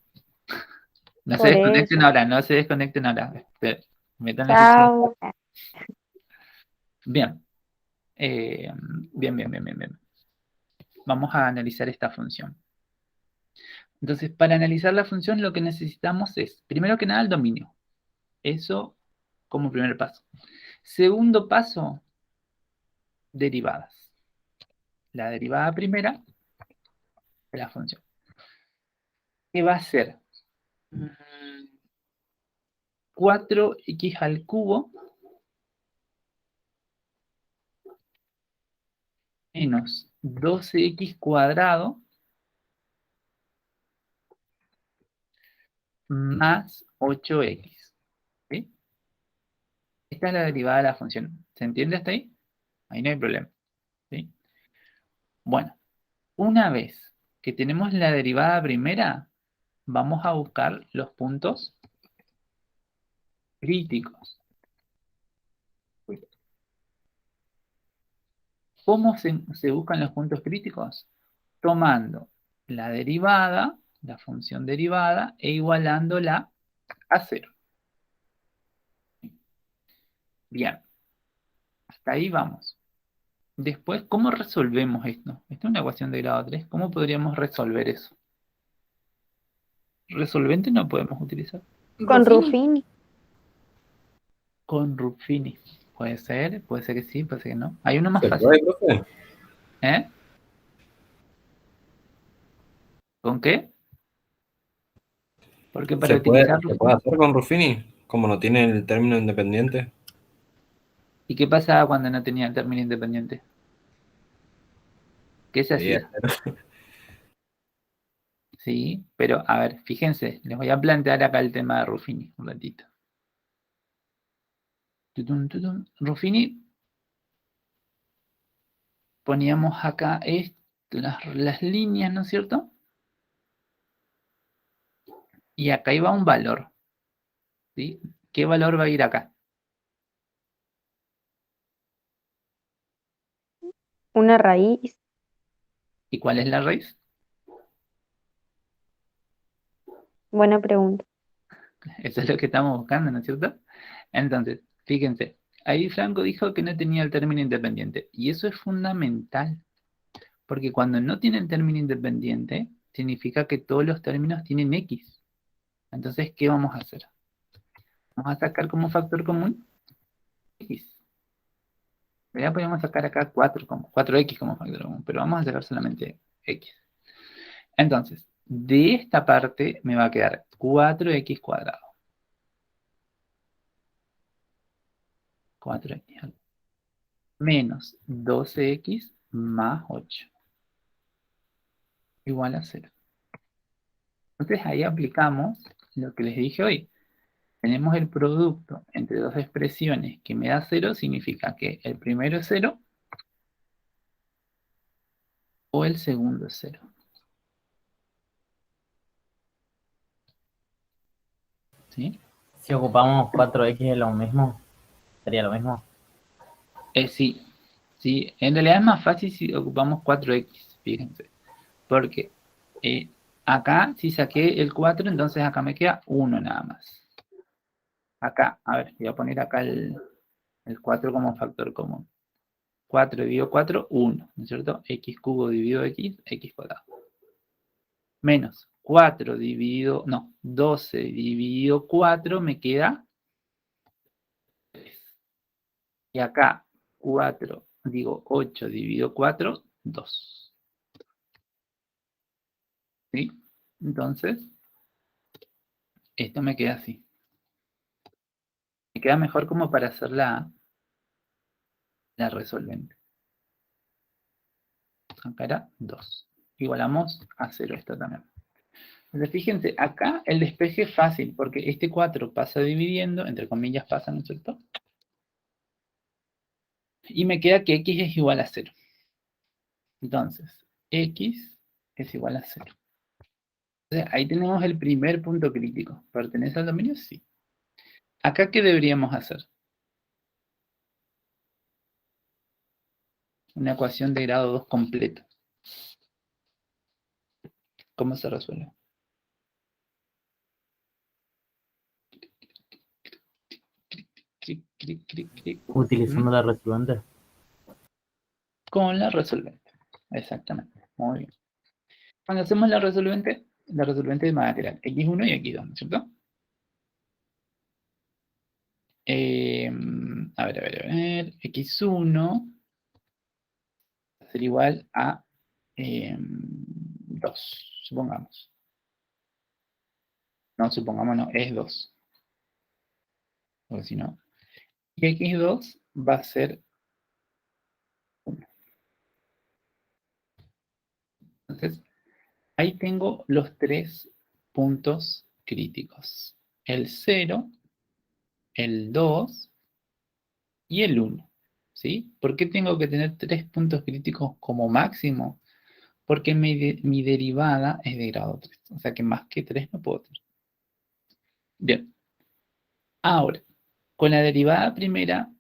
No se Por desconecten eso. ahora, no se desconecten ahora. Métanle ficha. Chao. Bien. Bien. Vamos a analizar esta función. Entonces, para analizar la función, lo que necesitamos es, primero que nada, el dominio. Eso como primer paso. Segundo paso, derivadas. la derivada primera de la función. ¿Qué va a ser? 4x al cubo menos 12x cuadrado más 8x. ¿Sí? Esta es la derivada de la función. ¿Se entiende hasta ahí? Ahí no hay problema. ¿Sí? Bueno, una vez que tenemos la derivada primera, vamos a buscar los puntos críticos. ¿Cómo se buscan los puntos críticos? Tomando la derivada, la función derivada, e igualándola a 0. Bien, hasta ahí vamos. Después, ¿cómo resolvemos esto? Esta es una ecuación de grado 3. ¿Cómo podríamos resolver eso? Resolvente no podemos utilizar. Con Ruffini. Con Ruffini. Puede ser que sí, puede ser que no. Hay uno más ¿Se fácil. puede, profe? ¿Eh? ¿Con qué? Porque para ¿Se puede, utilizar se puede Ruffini. hacer con Ruffini? Como no tiene el término independiente. ¿Y qué pasaba cuando no tenía el término independiente? ¿Qué se Sí, hacía? Sí, pero a ver, fíjense, les voy a plantear acá el tema de Ruffini un ratito. Tutun, tutun. Ruffini, poníamos acá las líneas, ¿no es cierto? Y acá iba un valor, ¿sí? ¿Qué valor va a ir acá? Una raíz. ¿Y cuál es la raíz? Buena pregunta. Eso es lo que estamos buscando, ¿no es cierto? Entonces, fíjense, ahí Franco dijo que no tenía el término independiente. Y eso es fundamental, porque cuando no tiene el término independiente, significa que todos los términos tienen X. Entonces, ¿qué vamos a hacer? Vamos a sacar como factor común X. Ya podemos sacar acá 4X como factor común, pero vamos a sacar solamente X. Entonces, de esta parte me va a quedar 4X cuadrado. 4X menos 12X más 8 igual a 0. Entonces ahí aplicamos lo que les dije hoy. Tenemos el producto entre dos expresiones que me da 0, significa que el primero es 0 o el segundo es 0. ¿Sí? Si ocupamos 4x es lo mismo, sería lo mismo. Sí, sí, en realidad es más fácil si ocupamos 4X, fíjense. Porque acá, si saqué el 4, entonces acá me queda 1 nada más. Acá, a ver, voy a poner acá el 4 como factor común. 4 dividido 4, 1, ¿no es cierto? X cubo dividido X, X cuadrado. Menos 4 dividido, no, 12 dividido 4 me queda 3. Y acá, 8 dividido 4, 2. ¿Sí? Entonces, esto me queda así. Me queda mejor como para hacer la resolvente. Acá era 2. Igualamos a 0 esto también. Entonces, fíjense, acá el despeje es fácil, porque este 4 pasa dividiendo, entre comillas pasa, ¿no es cierto? Y me queda que x es igual a 0. Entonces, x es igual a 0. Entonces, ahí tenemos el primer punto crítico. ¿Pertenece al dominio? Sí. ¿Acá qué deberíamos hacer? Una ecuación de grado 2 completa. ¿Cómo se resuelve? Clic, clic, clic, clic. Utilizando la resolvente. Con la resolvente. Exactamente. Muy bien. Cuando hacemos la resolvente es más lateral. X1 y X2, ¿no es cierto? A ver. X1 a ser igual a 2, supongamos. No, supongamos no, es 2. Porque si no. Y x2 va a ser 1. Entonces, ahí tengo los 3 puntos críticos. El 0, el 2 y el 1. ¿Sí? ¿Por qué tengo que tener 3 puntos críticos como máximo? Porque mi derivada es de grado 3. O sea que más que 3 no puedo tener. Bien. Ahora, con la derivada primera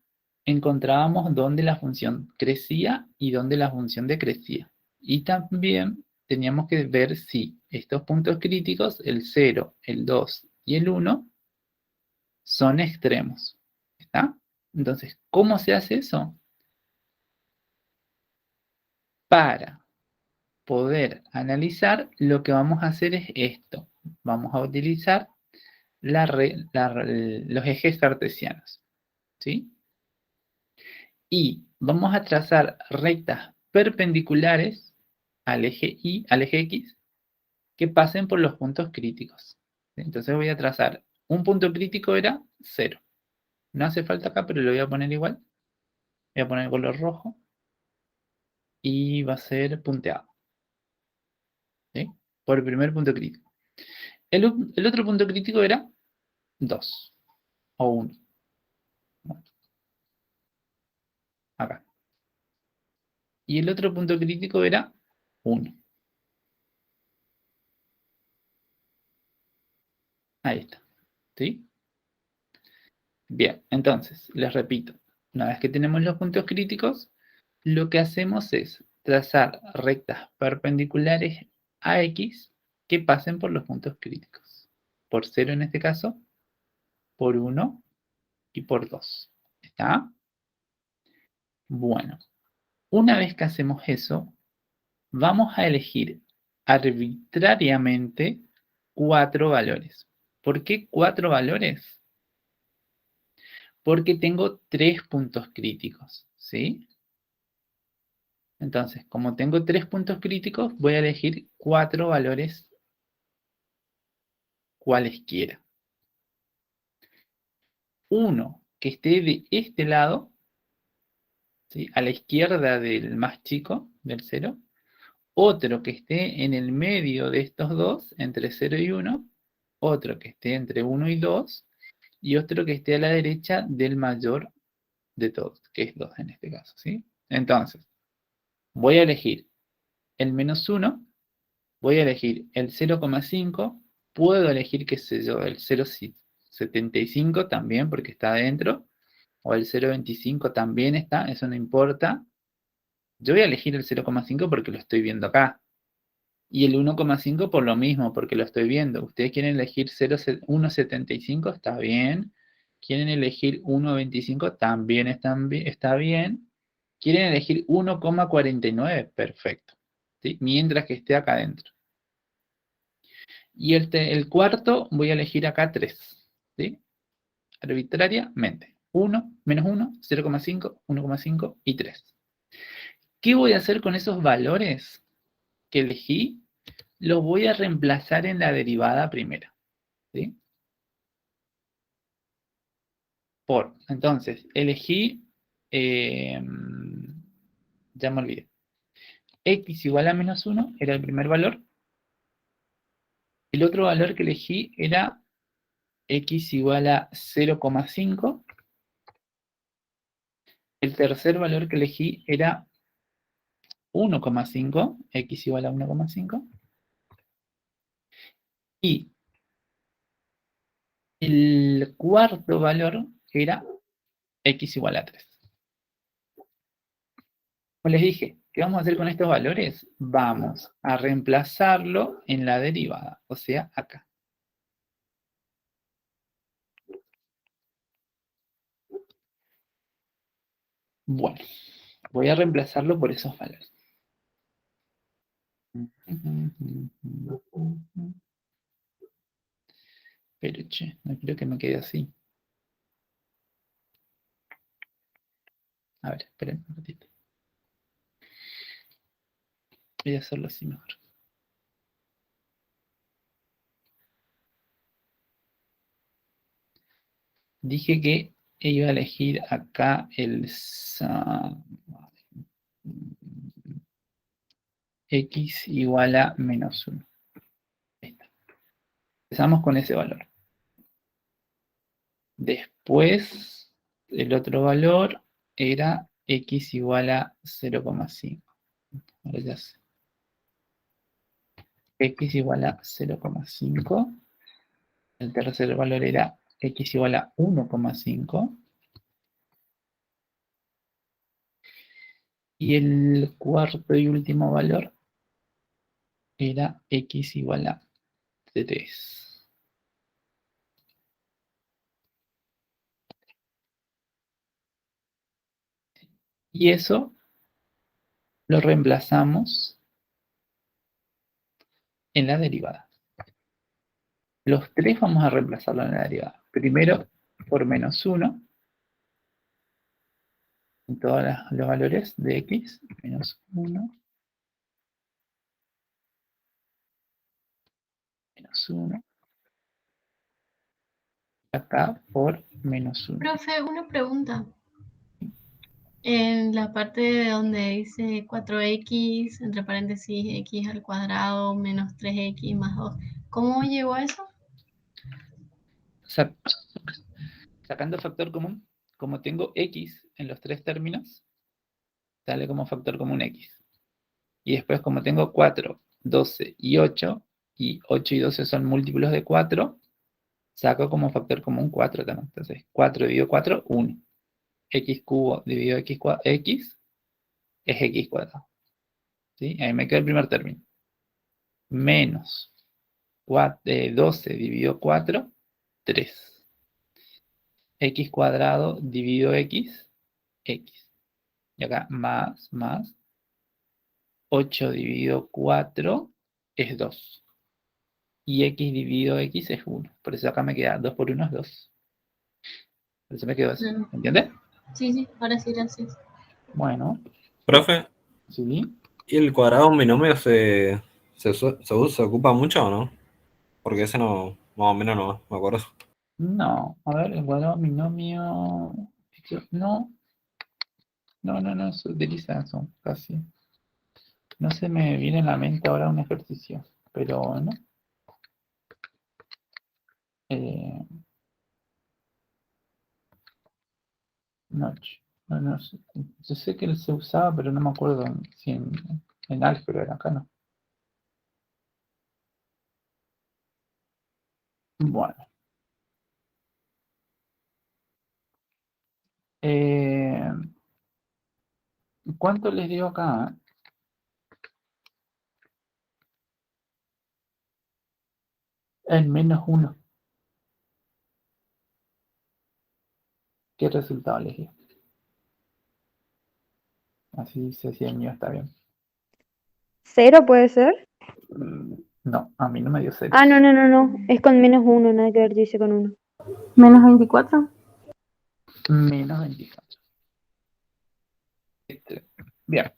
encontrábamos dónde la función crecía y dónde la función decrecía. Y también teníamos que ver si estos puntos críticos, el 0, el 2 y el 1, son extremos. ¿Está? Entonces, ¿cómo se hace eso? Para poder analizar, lo que vamos a hacer es esto. Vamos a utilizar los ejes cartesianos. ¿Sí? Y vamos a trazar rectas perpendiculares al eje Y, al eje X, que pasen por los puntos críticos. Entonces voy a trazar, un punto crítico era 0. No hace falta acá, pero lo voy a poner igual. Voy a poner el color rojo. Y va a ser punteado. ¿Sí? Por el primer punto crítico. El otro punto crítico era 2 o 1. Bueno, acá. Y el otro punto crítico era 1. Ahí está. ¿Sí? Bien, entonces, les repito. Una vez que tenemos los puntos críticos, lo que hacemos es trazar rectas perpendiculares a X que pasen por los puntos críticos. Por 0 en este caso, por 1 y por 2. ¿Está? Bueno, una vez que hacemos eso, vamos a elegir arbitrariamente 4 valores. ¿Por qué 4 valores? Porque tengo 3 puntos críticos, ¿sí? Entonces, como tengo 3 puntos críticos, voy a elegir 4 valores cualesquiera. Uno que esté de este lado, ¿sí? A la izquierda del más chico, del 0. Otro que esté en el medio de estos dos, entre 0 y 1. Otro que esté entre 1 y 2. Y otro que esté a la derecha del mayor de todos, que es 2 en este caso, ¿sí? Entonces, voy a elegir el menos 1, voy a elegir el 0,5, puedo elegir, qué sé yo, el 0,75 también porque está adentro, o el 0,25 también está, eso no importa. Yo voy a elegir el 0,5 porque lo estoy viendo acá. Y el 1,5 por lo mismo, porque lo estoy viendo. Ustedes quieren elegir 1,75, está bien. Quieren elegir 1,25, también está bien. Quieren elegir 1,49, perfecto. ¿Sí? Mientras que esté acá adentro. Y el cuarto voy a elegir acá 3. ¿Sí? Arbitrariamente. 1, menos 1, 0,5, 1,5 y 3. ¿Qué voy a hacer con esos valores que elegí? Los voy a reemplazar en la derivada primera. ¿Sí? Entonces, elegí, ya me olvidé. X igual a menos 1 era el primer valor. El otro valor que elegí era X igual a 0,5. El tercer valor que elegí era 1,5. X igual a 1,5. Y el cuarto valor era X igual a 3. Como les dije, ¿qué vamos a hacer con estos valores? Vamos a reemplazarlo en la derivada, o sea, acá. Bueno, voy a reemplazarlo por esos valores. Pero che, no quiero que me quede así. A ver, esperen un ratito. Voy a hacerlo así mejor. Dije que iba a elegir acá el x igual a menos 1. Ahí está. Empezamos con ese valor. Después, el otro valor era x igual a 0,5. Ahora ya sé. X igual a 0,5. El tercer valor era x igual a 1,5. Y el cuarto y último valor era x igual a 3. Y eso lo reemplazamos en la derivada. Los tres vamos a reemplazarlo en la derivada. Primero por menos 1, en todos los valores de x, menos 1, menos 1, acá por menos 1. Profe, una pregunta. En la parte de donde dice 4x, entre paréntesis, x al cuadrado menos 3x más 2, ¿cómo llegó a eso? Sacando factor común, como tengo x en los tres términos, sale como factor común x. Y después como tengo 4, 12 y 8 y 12 son múltiplos de 4, saco como factor común 4 también. Entonces 4 dividido 4, 1. X cubo dividido x es x cuadrado. ¿Sí? Ahí me queda el primer término. Menos 12 dividido 4, 3. X cuadrado dividido x, x. Y acá más, 8 dividido 4 es 2. Y x dividido x es 1. Por eso acá me queda 2 por 1 es 2. Por eso me quedó así. ¿Entiendes? Sí, ahora sí, gracias. Bueno, Profe, sí. ¿y el cuadrado en binomio se ocupa mucho o no? Porque ese no, más o menos no me acuerdo. No, a ver, el cuadrado binomio. No se utiliza eso, casi. No se me viene a la mente ahora un ejercicio, pero no. Eh, no, no sé. Yo sé que se usaba, pero no me acuerdo si en álgebra era acá, no. Bueno. ¿Cuánto les dio acá? En menos 1. ¿Qué resultado les dio? Así dice si el mío está bien. ¿Cero puede ser? No, a mí no me dio 0. Ah, no. Es con menos 1, nada que ver, yo hice con 1. ¿Menos 24? Menos 24. Bien.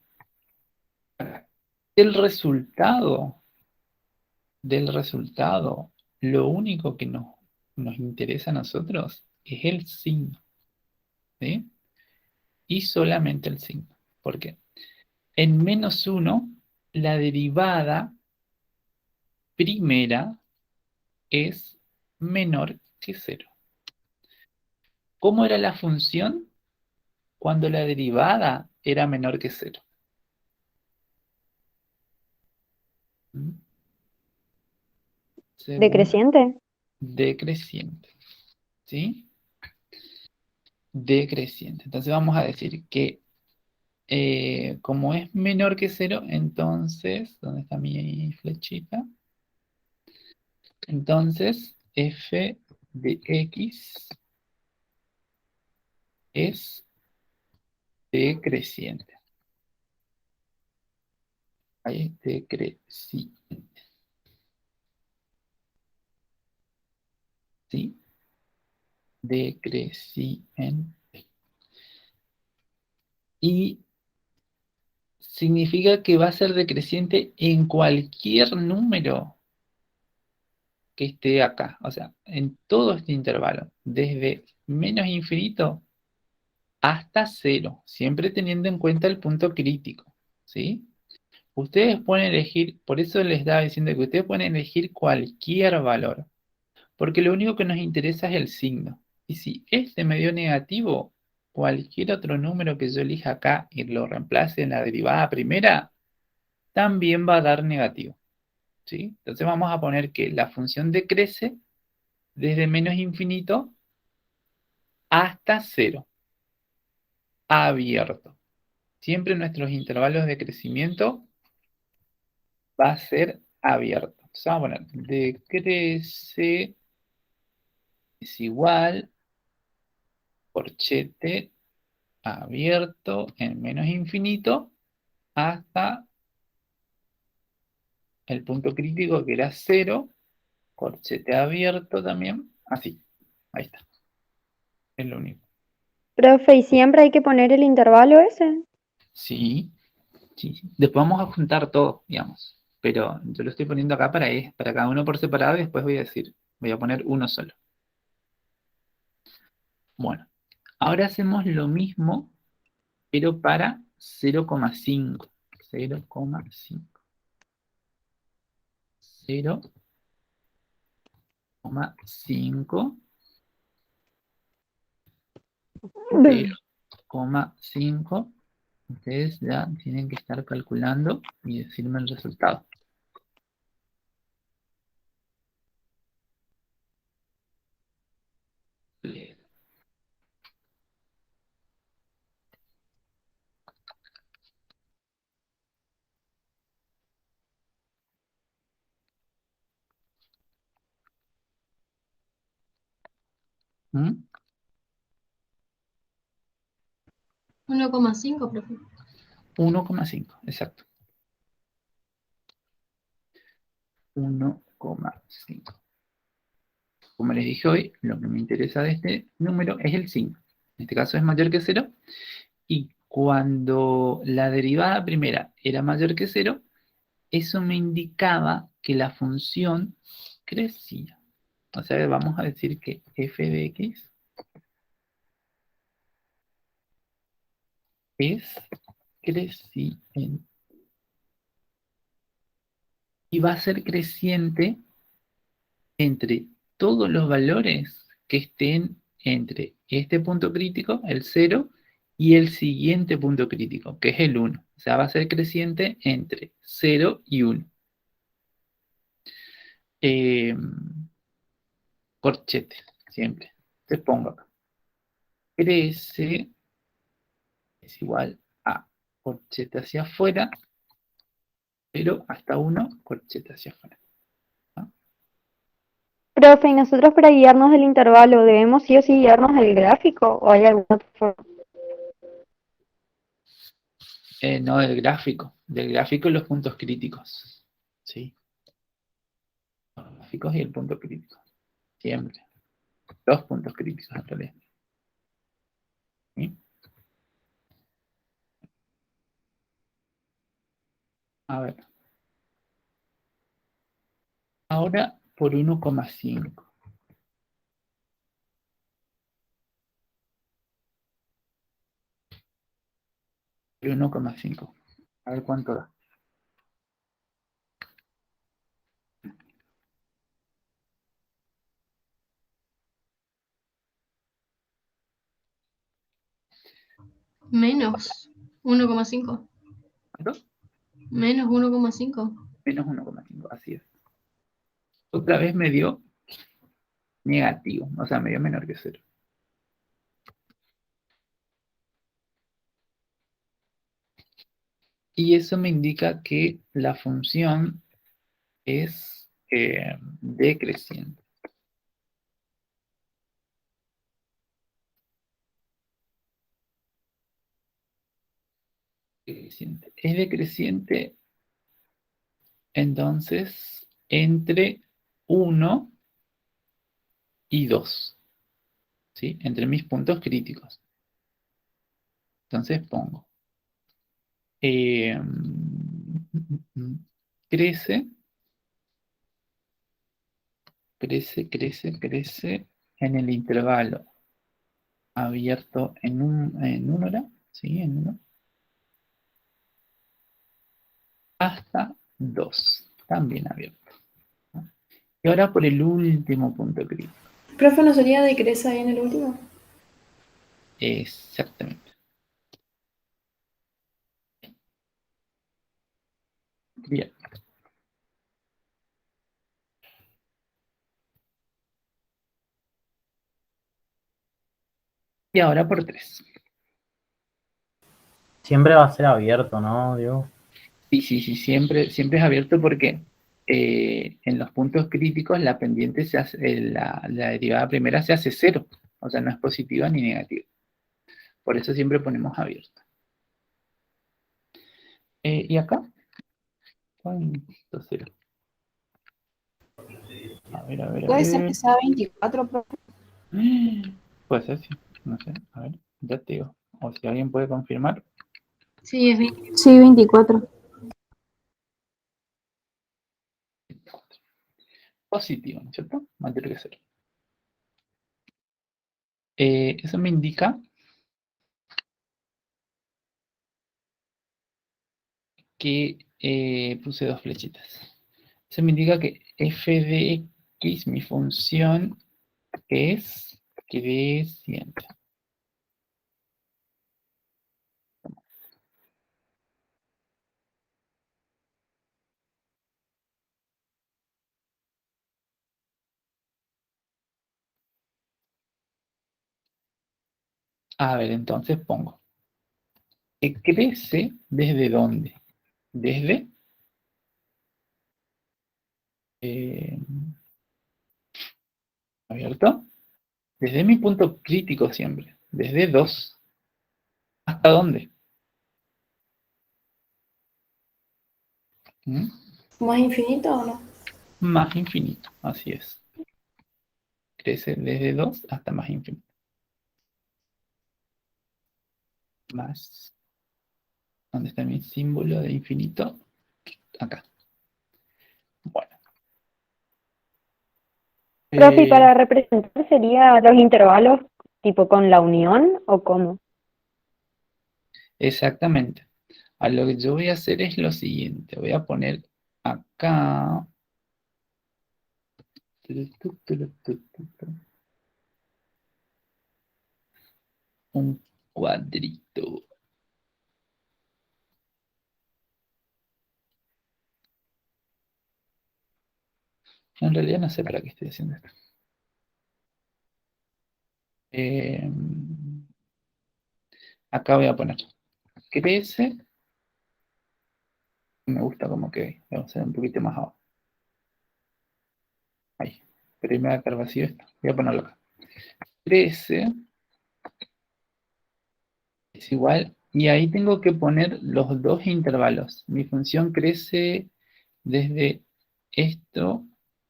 El resultado del resultado, lo único que nos interesa a nosotros es el signo. ¿Sí? Y solamente el signo. ¿Por qué? En menos 1, la derivada primera es menor que 0. ¿Cómo era la función cuando la derivada era menor que 0? ¿Mm? ¿Decreciente? Decreciente. ¿Sí? Decreciente. Entonces vamos a decir que como es menor que 0, entonces, ¿dónde está mi flechita? Entonces, f de x es decreciente. Ahí es decreciente. ¿Sí? Decreciente. Y significa que va a ser decreciente en cualquier número que esté acá, o sea, en todo este intervalo, desde menos infinito hasta cero, siempre teniendo en cuenta el punto crítico, ¿sí? Ustedes pueden elegir, por eso les estaba diciendo que ustedes pueden elegir cualquier valor, porque lo único que nos interesa es el signo. Y si este me dio negativo, cualquier otro número que yo elija acá y lo reemplace en la derivada primera, también va a dar negativo, ¿sí? Entonces vamos a poner que la función decrece desde menos infinito hasta cero, abierto. Siempre nuestros intervalos de crecimiento va a ser abierto. Entonces vamos a poner decrece es igual corchete abierto en menos infinito hasta el punto crítico que era cero, corchete abierto también, así, ahí está, es lo único. Profe, ¿y siempre hay que poner el intervalo ese? Sí, sí, sí. Después vamos a juntar todo, digamos, pero yo lo estoy poniendo acá para cada uno por separado y después voy a poner uno solo. Bueno, ahora hacemos lo mismo, pero para 0,5. 0,5. 0,5. 0,5. Ustedes ya tienen que estar calculando y decirme el resultado. ¿Mm? 1,5, profe. 1,5, exacto. 1,5. Como les dije hoy, lo que me interesa de este número es el signo. En este caso es mayor que 0. Y cuando la derivada primera era mayor que 0, eso me indicaba que la función crecía. O sea, vamos a decir que f de x es creciente. Y va a ser creciente entre todos los valores que estén entre este punto crítico, el 0, y el siguiente punto crítico, que es el 1. O sea, va a ser creciente entre 0 y 1. Corchete, siempre. Te pongo acá. Crece es igual a corchete hacia afuera, pero hasta 1, corchete hacia afuera. ¿No? Profe, ¿y nosotros para guiarnos del intervalo debemos sí o sí guiarnos del gráfico o hay alguna otra forma? No del gráfico y los puntos críticos. ¿Sí? Los gráficos y el punto crítico. Siempre. Dos puntos críticos en realidad. ¿Sí? A ver. Ahora por 1,5. Por 1,5. A ver cuánto da. Menos 1,5. ¿Cuánto? Menos 1,5. Menos 1,5. Así es. Otra vez me dio negativo. O sea, me dio menor que 0. Y eso me indica que la función es decreciente. Decreciente. Es decreciente entonces entre 1 y 2. ¿Sí? Entre mis puntos críticos. Entonces pongo crece, crece en el intervalo abierto en un hora, ¿sí? En uno, hasta 2, también abierto. Y ahora por el último punto crítico. Profe, ¿no sería de crece ahí en el último? Exactamente. Bien. Y ahora por 3. Siempre va a ser abierto, ¿no, Diego? Sí, siempre es abierto porque en los puntos críticos la pendiente se hace, la derivada primera se hace 0, o sea, no es positiva ni negativa. Por eso siempre ponemos abierto. ¿Y acá? ¿Cuánto 0? A ver. Puede ser que sea 24, profe. Puede ser, sí. No sé, a ver, ya te digo. O si alguien puede confirmar. Sí, es bien. Sí, 24. Positivo, ¿no es cierto? Mayor que 0. Eso me indica que puse 2 flechitas. Eso me indica que f de x, mi función, es creciente. A ver, entonces pongo. ¿Crece desde dónde? Desde ¿abierto? Desde mi punto crítico siempre. Desde 2. ¿Hasta dónde? ¿Mm? ¿Más infinito o no? Más infinito, así es. Crece desde 2 hasta más infinito. Más. ¿Dónde está mi símbolo de infinito? Acá. Bueno. Profe, ¿y para representar sería los intervalos tipo con la unión o cómo? Exactamente. A lo que yo voy a hacer es lo siguiente. Voy a poner acá un cuadrito. En realidad no sé para qué estoy haciendo esto. Acá voy a poner crece. Me gusta como que vamos a hacer un poquito más abajo. Ahí. Pero ahí me va a quedar vacío esto. Voy a ponerlo acá. Crece es igual. Y ahí tengo que poner los dos intervalos. Mi función crece desde esto,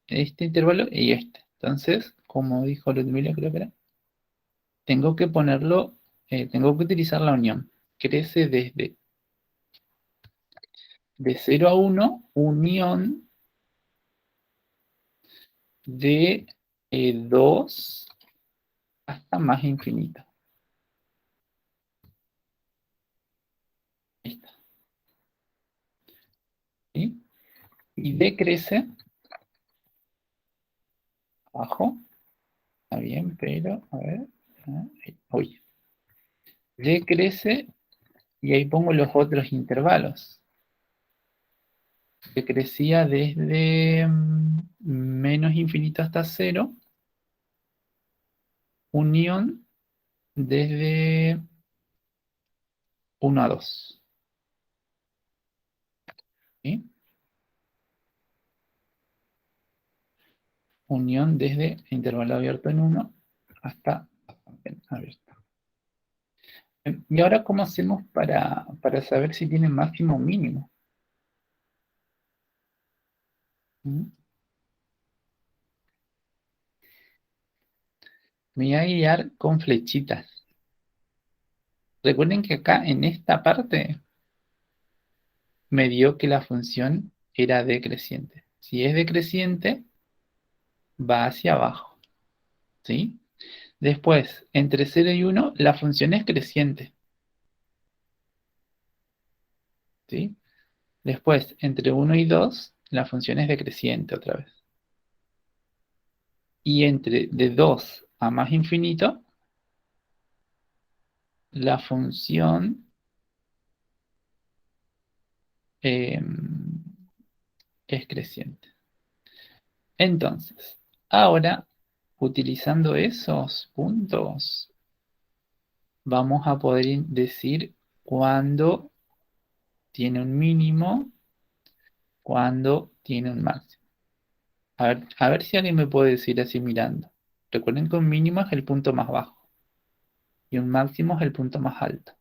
este intervalo y este. Entonces, como dijo Ludmila, creo que era, tengo que ponerlo, tengo que utilizar la unión. Crece desde de 0 a 1, unión de 2 hasta más infinito. Ahí está. ¿Sí? Y D crece abajo. Está bien, pero, a ver. Uy. D crece y ahí pongo los otros intervalos. Que crecía desde menos infinito hasta 0. Unión desde 1 a 2. ¿Sí? Unión desde intervalo abierto en 1 hasta abierto. ¿Y ahora cómo hacemos para saber si tiene máximo o mínimo? ¿Mm? Me voy a guiar con flechitas. Recuerden que acá en esta parte me dio que la función era decreciente. Si es decreciente, va hacia abajo, ¿sí? Después, entre 0 y 1, la función es creciente, ¿sí? Después, entre 1 y 2, la función es decreciente otra vez. Y entre de 2 a más infinito, la función es creciente. Entonces, ahora, utilizando esos puntos, vamos a poder decir cuándo tiene un mínimo, cuándo tiene un máximo. A ver si alguien me puede decir así mirando. Recuerden que un mínimo es el punto más bajo y un máximo es el punto más alto.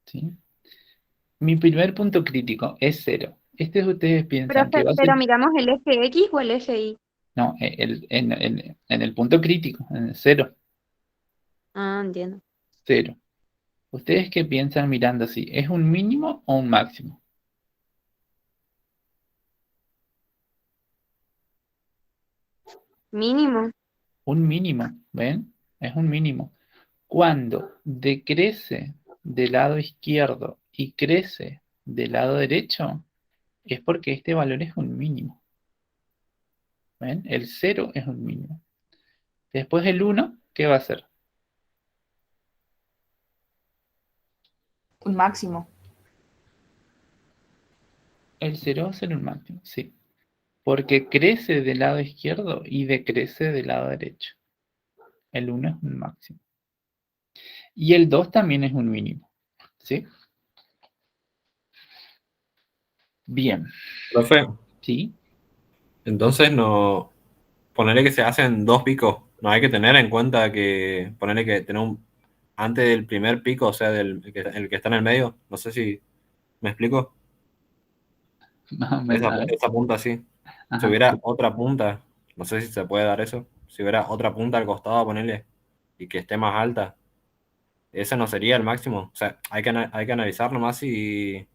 ¿Sí? Mi primer punto crítico es 0. Ustedes piensan que Profe, va a ser... pero miramos el eje X o el eje Y. No, en el punto crítico, en el 0. Ah, entiendo. 0. ¿Ustedes qué piensan mirando así? ¿Es un mínimo o un máximo? Mínimo. Un mínimo, ¿ven? Es un mínimo. Cuando decrece del lado izquierdo y crece del lado derecho, es porque este valor es un mínimo. ¿Ven? El 0 es un mínimo. Después el 1, ¿qué va a ser? Un máximo. El 0 va a ser un máximo, sí. Porque crece del lado izquierdo y decrece del lado derecho. El 1 es un máximo. Y el 2 también es un mínimo. ¿Sí? Bien. Profe, ¿Sí? entonces no, ponerle que se hacen 2 picos, no hay que tener en cuenta que ponerle que tener antes del primer pico, o sea, el que está en el medio, no sé si me explico, Más o menos, a ver. esa punta así. Si Ajá. hubiera otra punta, no sé si se puede dar eso, si hubiera otra punta al costado, ponerle y que esté más alta, ese no sería el máximo. O sea, hay que analizar nomás si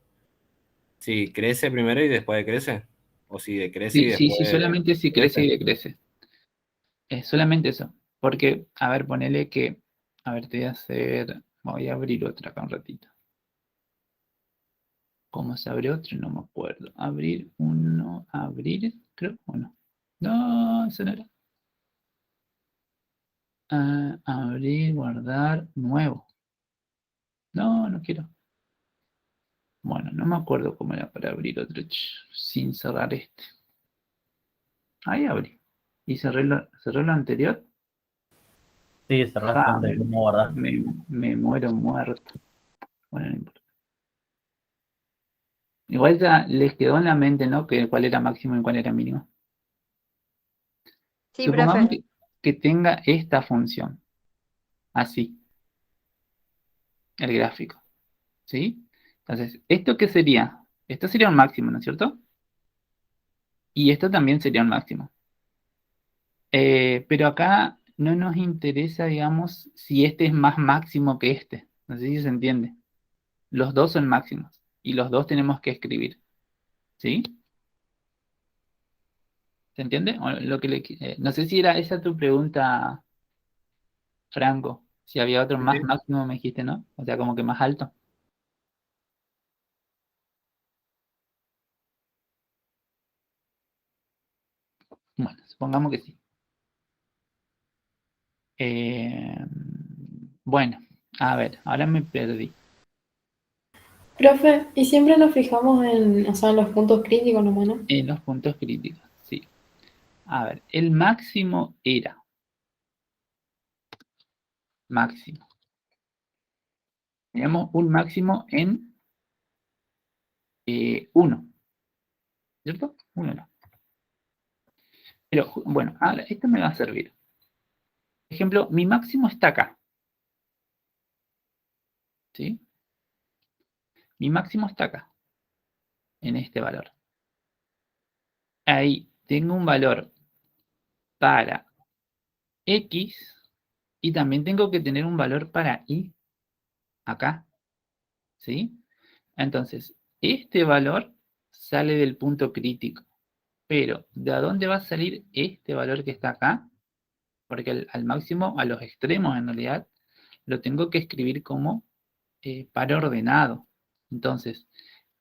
crece primero y después decrece, o si decrece y Sí, sí, después sí, solamente si crece y crece. decrece. Es solamente eso. Porque, a ver, ponele que, a ver, te voy a hacer, voy a abrir otra acá un ratito. ¿Cómo se abre otro? No me acuerdo. Abrir uno, abrir, creo, o no. No, eso no era. Ah, abrir, guardar, nuevo. No, no quiero. Bueno, no me acuerdo cómo era para abrir otro sin cerrar este. Ahí abrí. Y cerré lo anterior. Sí, cerraste Ja, antes, ¿cómo guardaste? me muero muerto. Bueno, no importa. Igual ya les quedó en la mente, ¿no? Que cuál era máximo y cuál era mínimo. Sí, Supongamos profe. que tenga esta función. Así, el gráfico. ¿Sí? Entonces, ¿esto qué sería? Esto sería un máximo, ¿no es cierto? Y esto también sería un máximo. Pero acá no nos interesa, digamos, si este es más máximo que este. No sé si se entiende. Los dos son máximos y los dos tenemos que escribir. ¿Sí? ¿Se entiende? O lo que no sé si era esa tu pregunta, Franco. Si había otro Sí, más sí. máximo, me dijiste, ¿no? O sea, como que más alto. Bueno, supongamos que sí. Eh, bueno, a ver, ahora me perdí. Profe, y siempre nos fijamos en, o sea, en los puntos críticos nomás, ¿no? En los puntos críticos, sí. A ver, el máximo era máximo. Teníamos un máximo en 1, ¿cierto? 1 no. Pero bueno, ahora esto me va a servir. Por ejemplo, mi máximo está acá. ¿Sí? Mi máximo está acá, en este valor. Ahí tengo un valor para X y también tengo que tener un valor para Y acá. ¿sí? Entonces, este valor sale del punto crítico. Pero, ¿de dónde va a salir este valor que está acá? Porque al máximo, a los extremos en realidad, lo tengo que escribir como par ordenado. Entonces,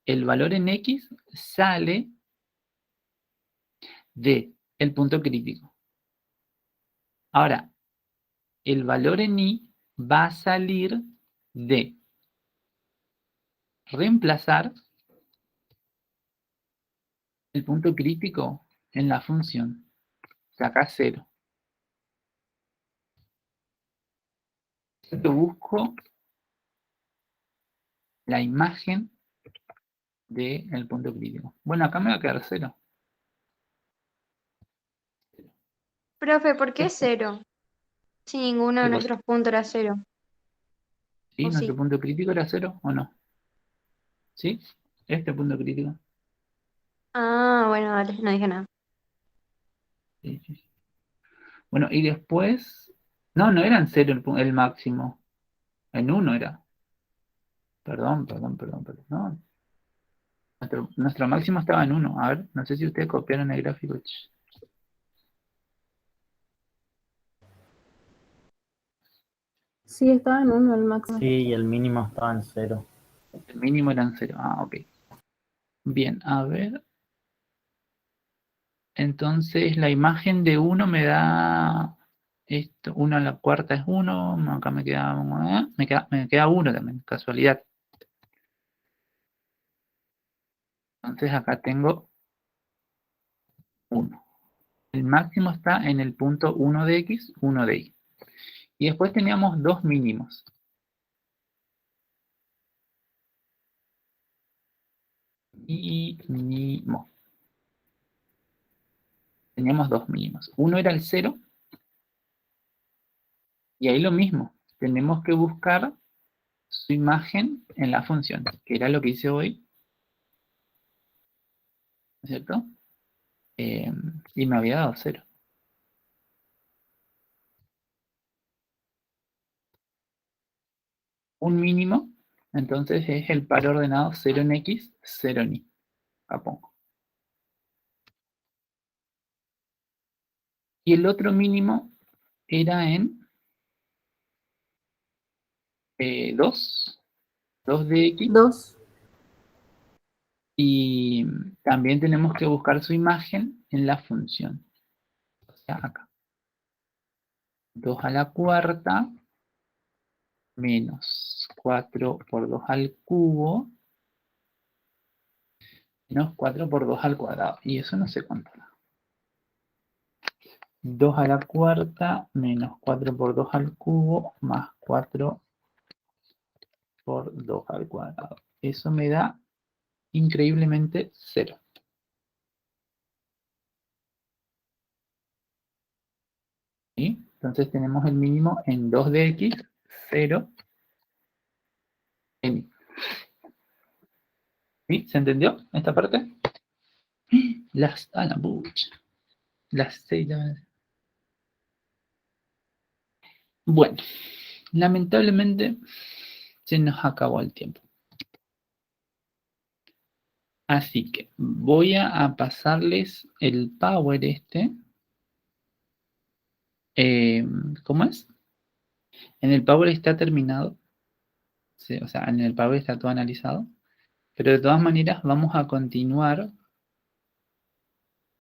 el valor en X sale de el punto crítico. Ahora, el valor en Y va a salir de reemplazar el punto crítico en la función. Saca 0. Yo busco la imagen del punto crítico. Bueno, acá me va a quedar 0. Profe, ¿por qué 0? Si ninguno de Sí, nuestros puntos era 0. ¿sí? ¿O ¿Nuestro sí? punto crítico era 0 o no? ¿Sí? Este punto crítico. Ah, bueno, dale, no dije nada. Sí, sí, sí. Bueno, y después... No, no eran 0 el máximo. En 1 era. Perdón. No, nuestro máximo estaba en 1. A ver, no sé si ustedes copiaron el gráfico. Sí, estaba en 1 el máximo. Sí, y el mínimo estaba en 0. El mínimo eran 0. Ah, ok. Bien, a ver. Entonces la imagen de 1 me da esto. 1 a la cuarta es 1. Acá me queda 1 también, casualidad. Entonces acá tengo 1. El máximo está en el punto 1 de X, 1 de Y. Y después teníamos dos mínimos. Mínimo. Teníamos dos mínimos. Uno era el 0. Y ahí lo mismo. Tenemos que buscar su imagen en la función, que era lo que hice hoy. ¿No es cierto? Y me había dado 0. Un mínimo, entonces es el par ordenado 0 en X, 0 en Y. Acá pongo. Y el otro mínimo era en 2 de X. 2. Y también tenemos que buscar su imagen en la función. O sea, acá. 2 a la cuarta menos 4 por 2 al cubo menos 4 por 2 al cuadrado. Y eso no sé cuánto da. 2 a la cuarta menos 4 por 2 al cubo más 4 por 2 al cuadrado. Eso me da increíblemente 0. ¿Sí? Entonces tenemos el mínimo en 2 de X, 0 en Y. ¿Sí? ¿Se entendió esta parte? Las 6 de... Bueno, lamentablemente se nos acabó el tiempo. Así que voy a pasarles el Power este. ¿Cómo es? En el Power está terminado. Sí, o sea, en el Power está todo analizado. Pero de todas maneras vamos a continuar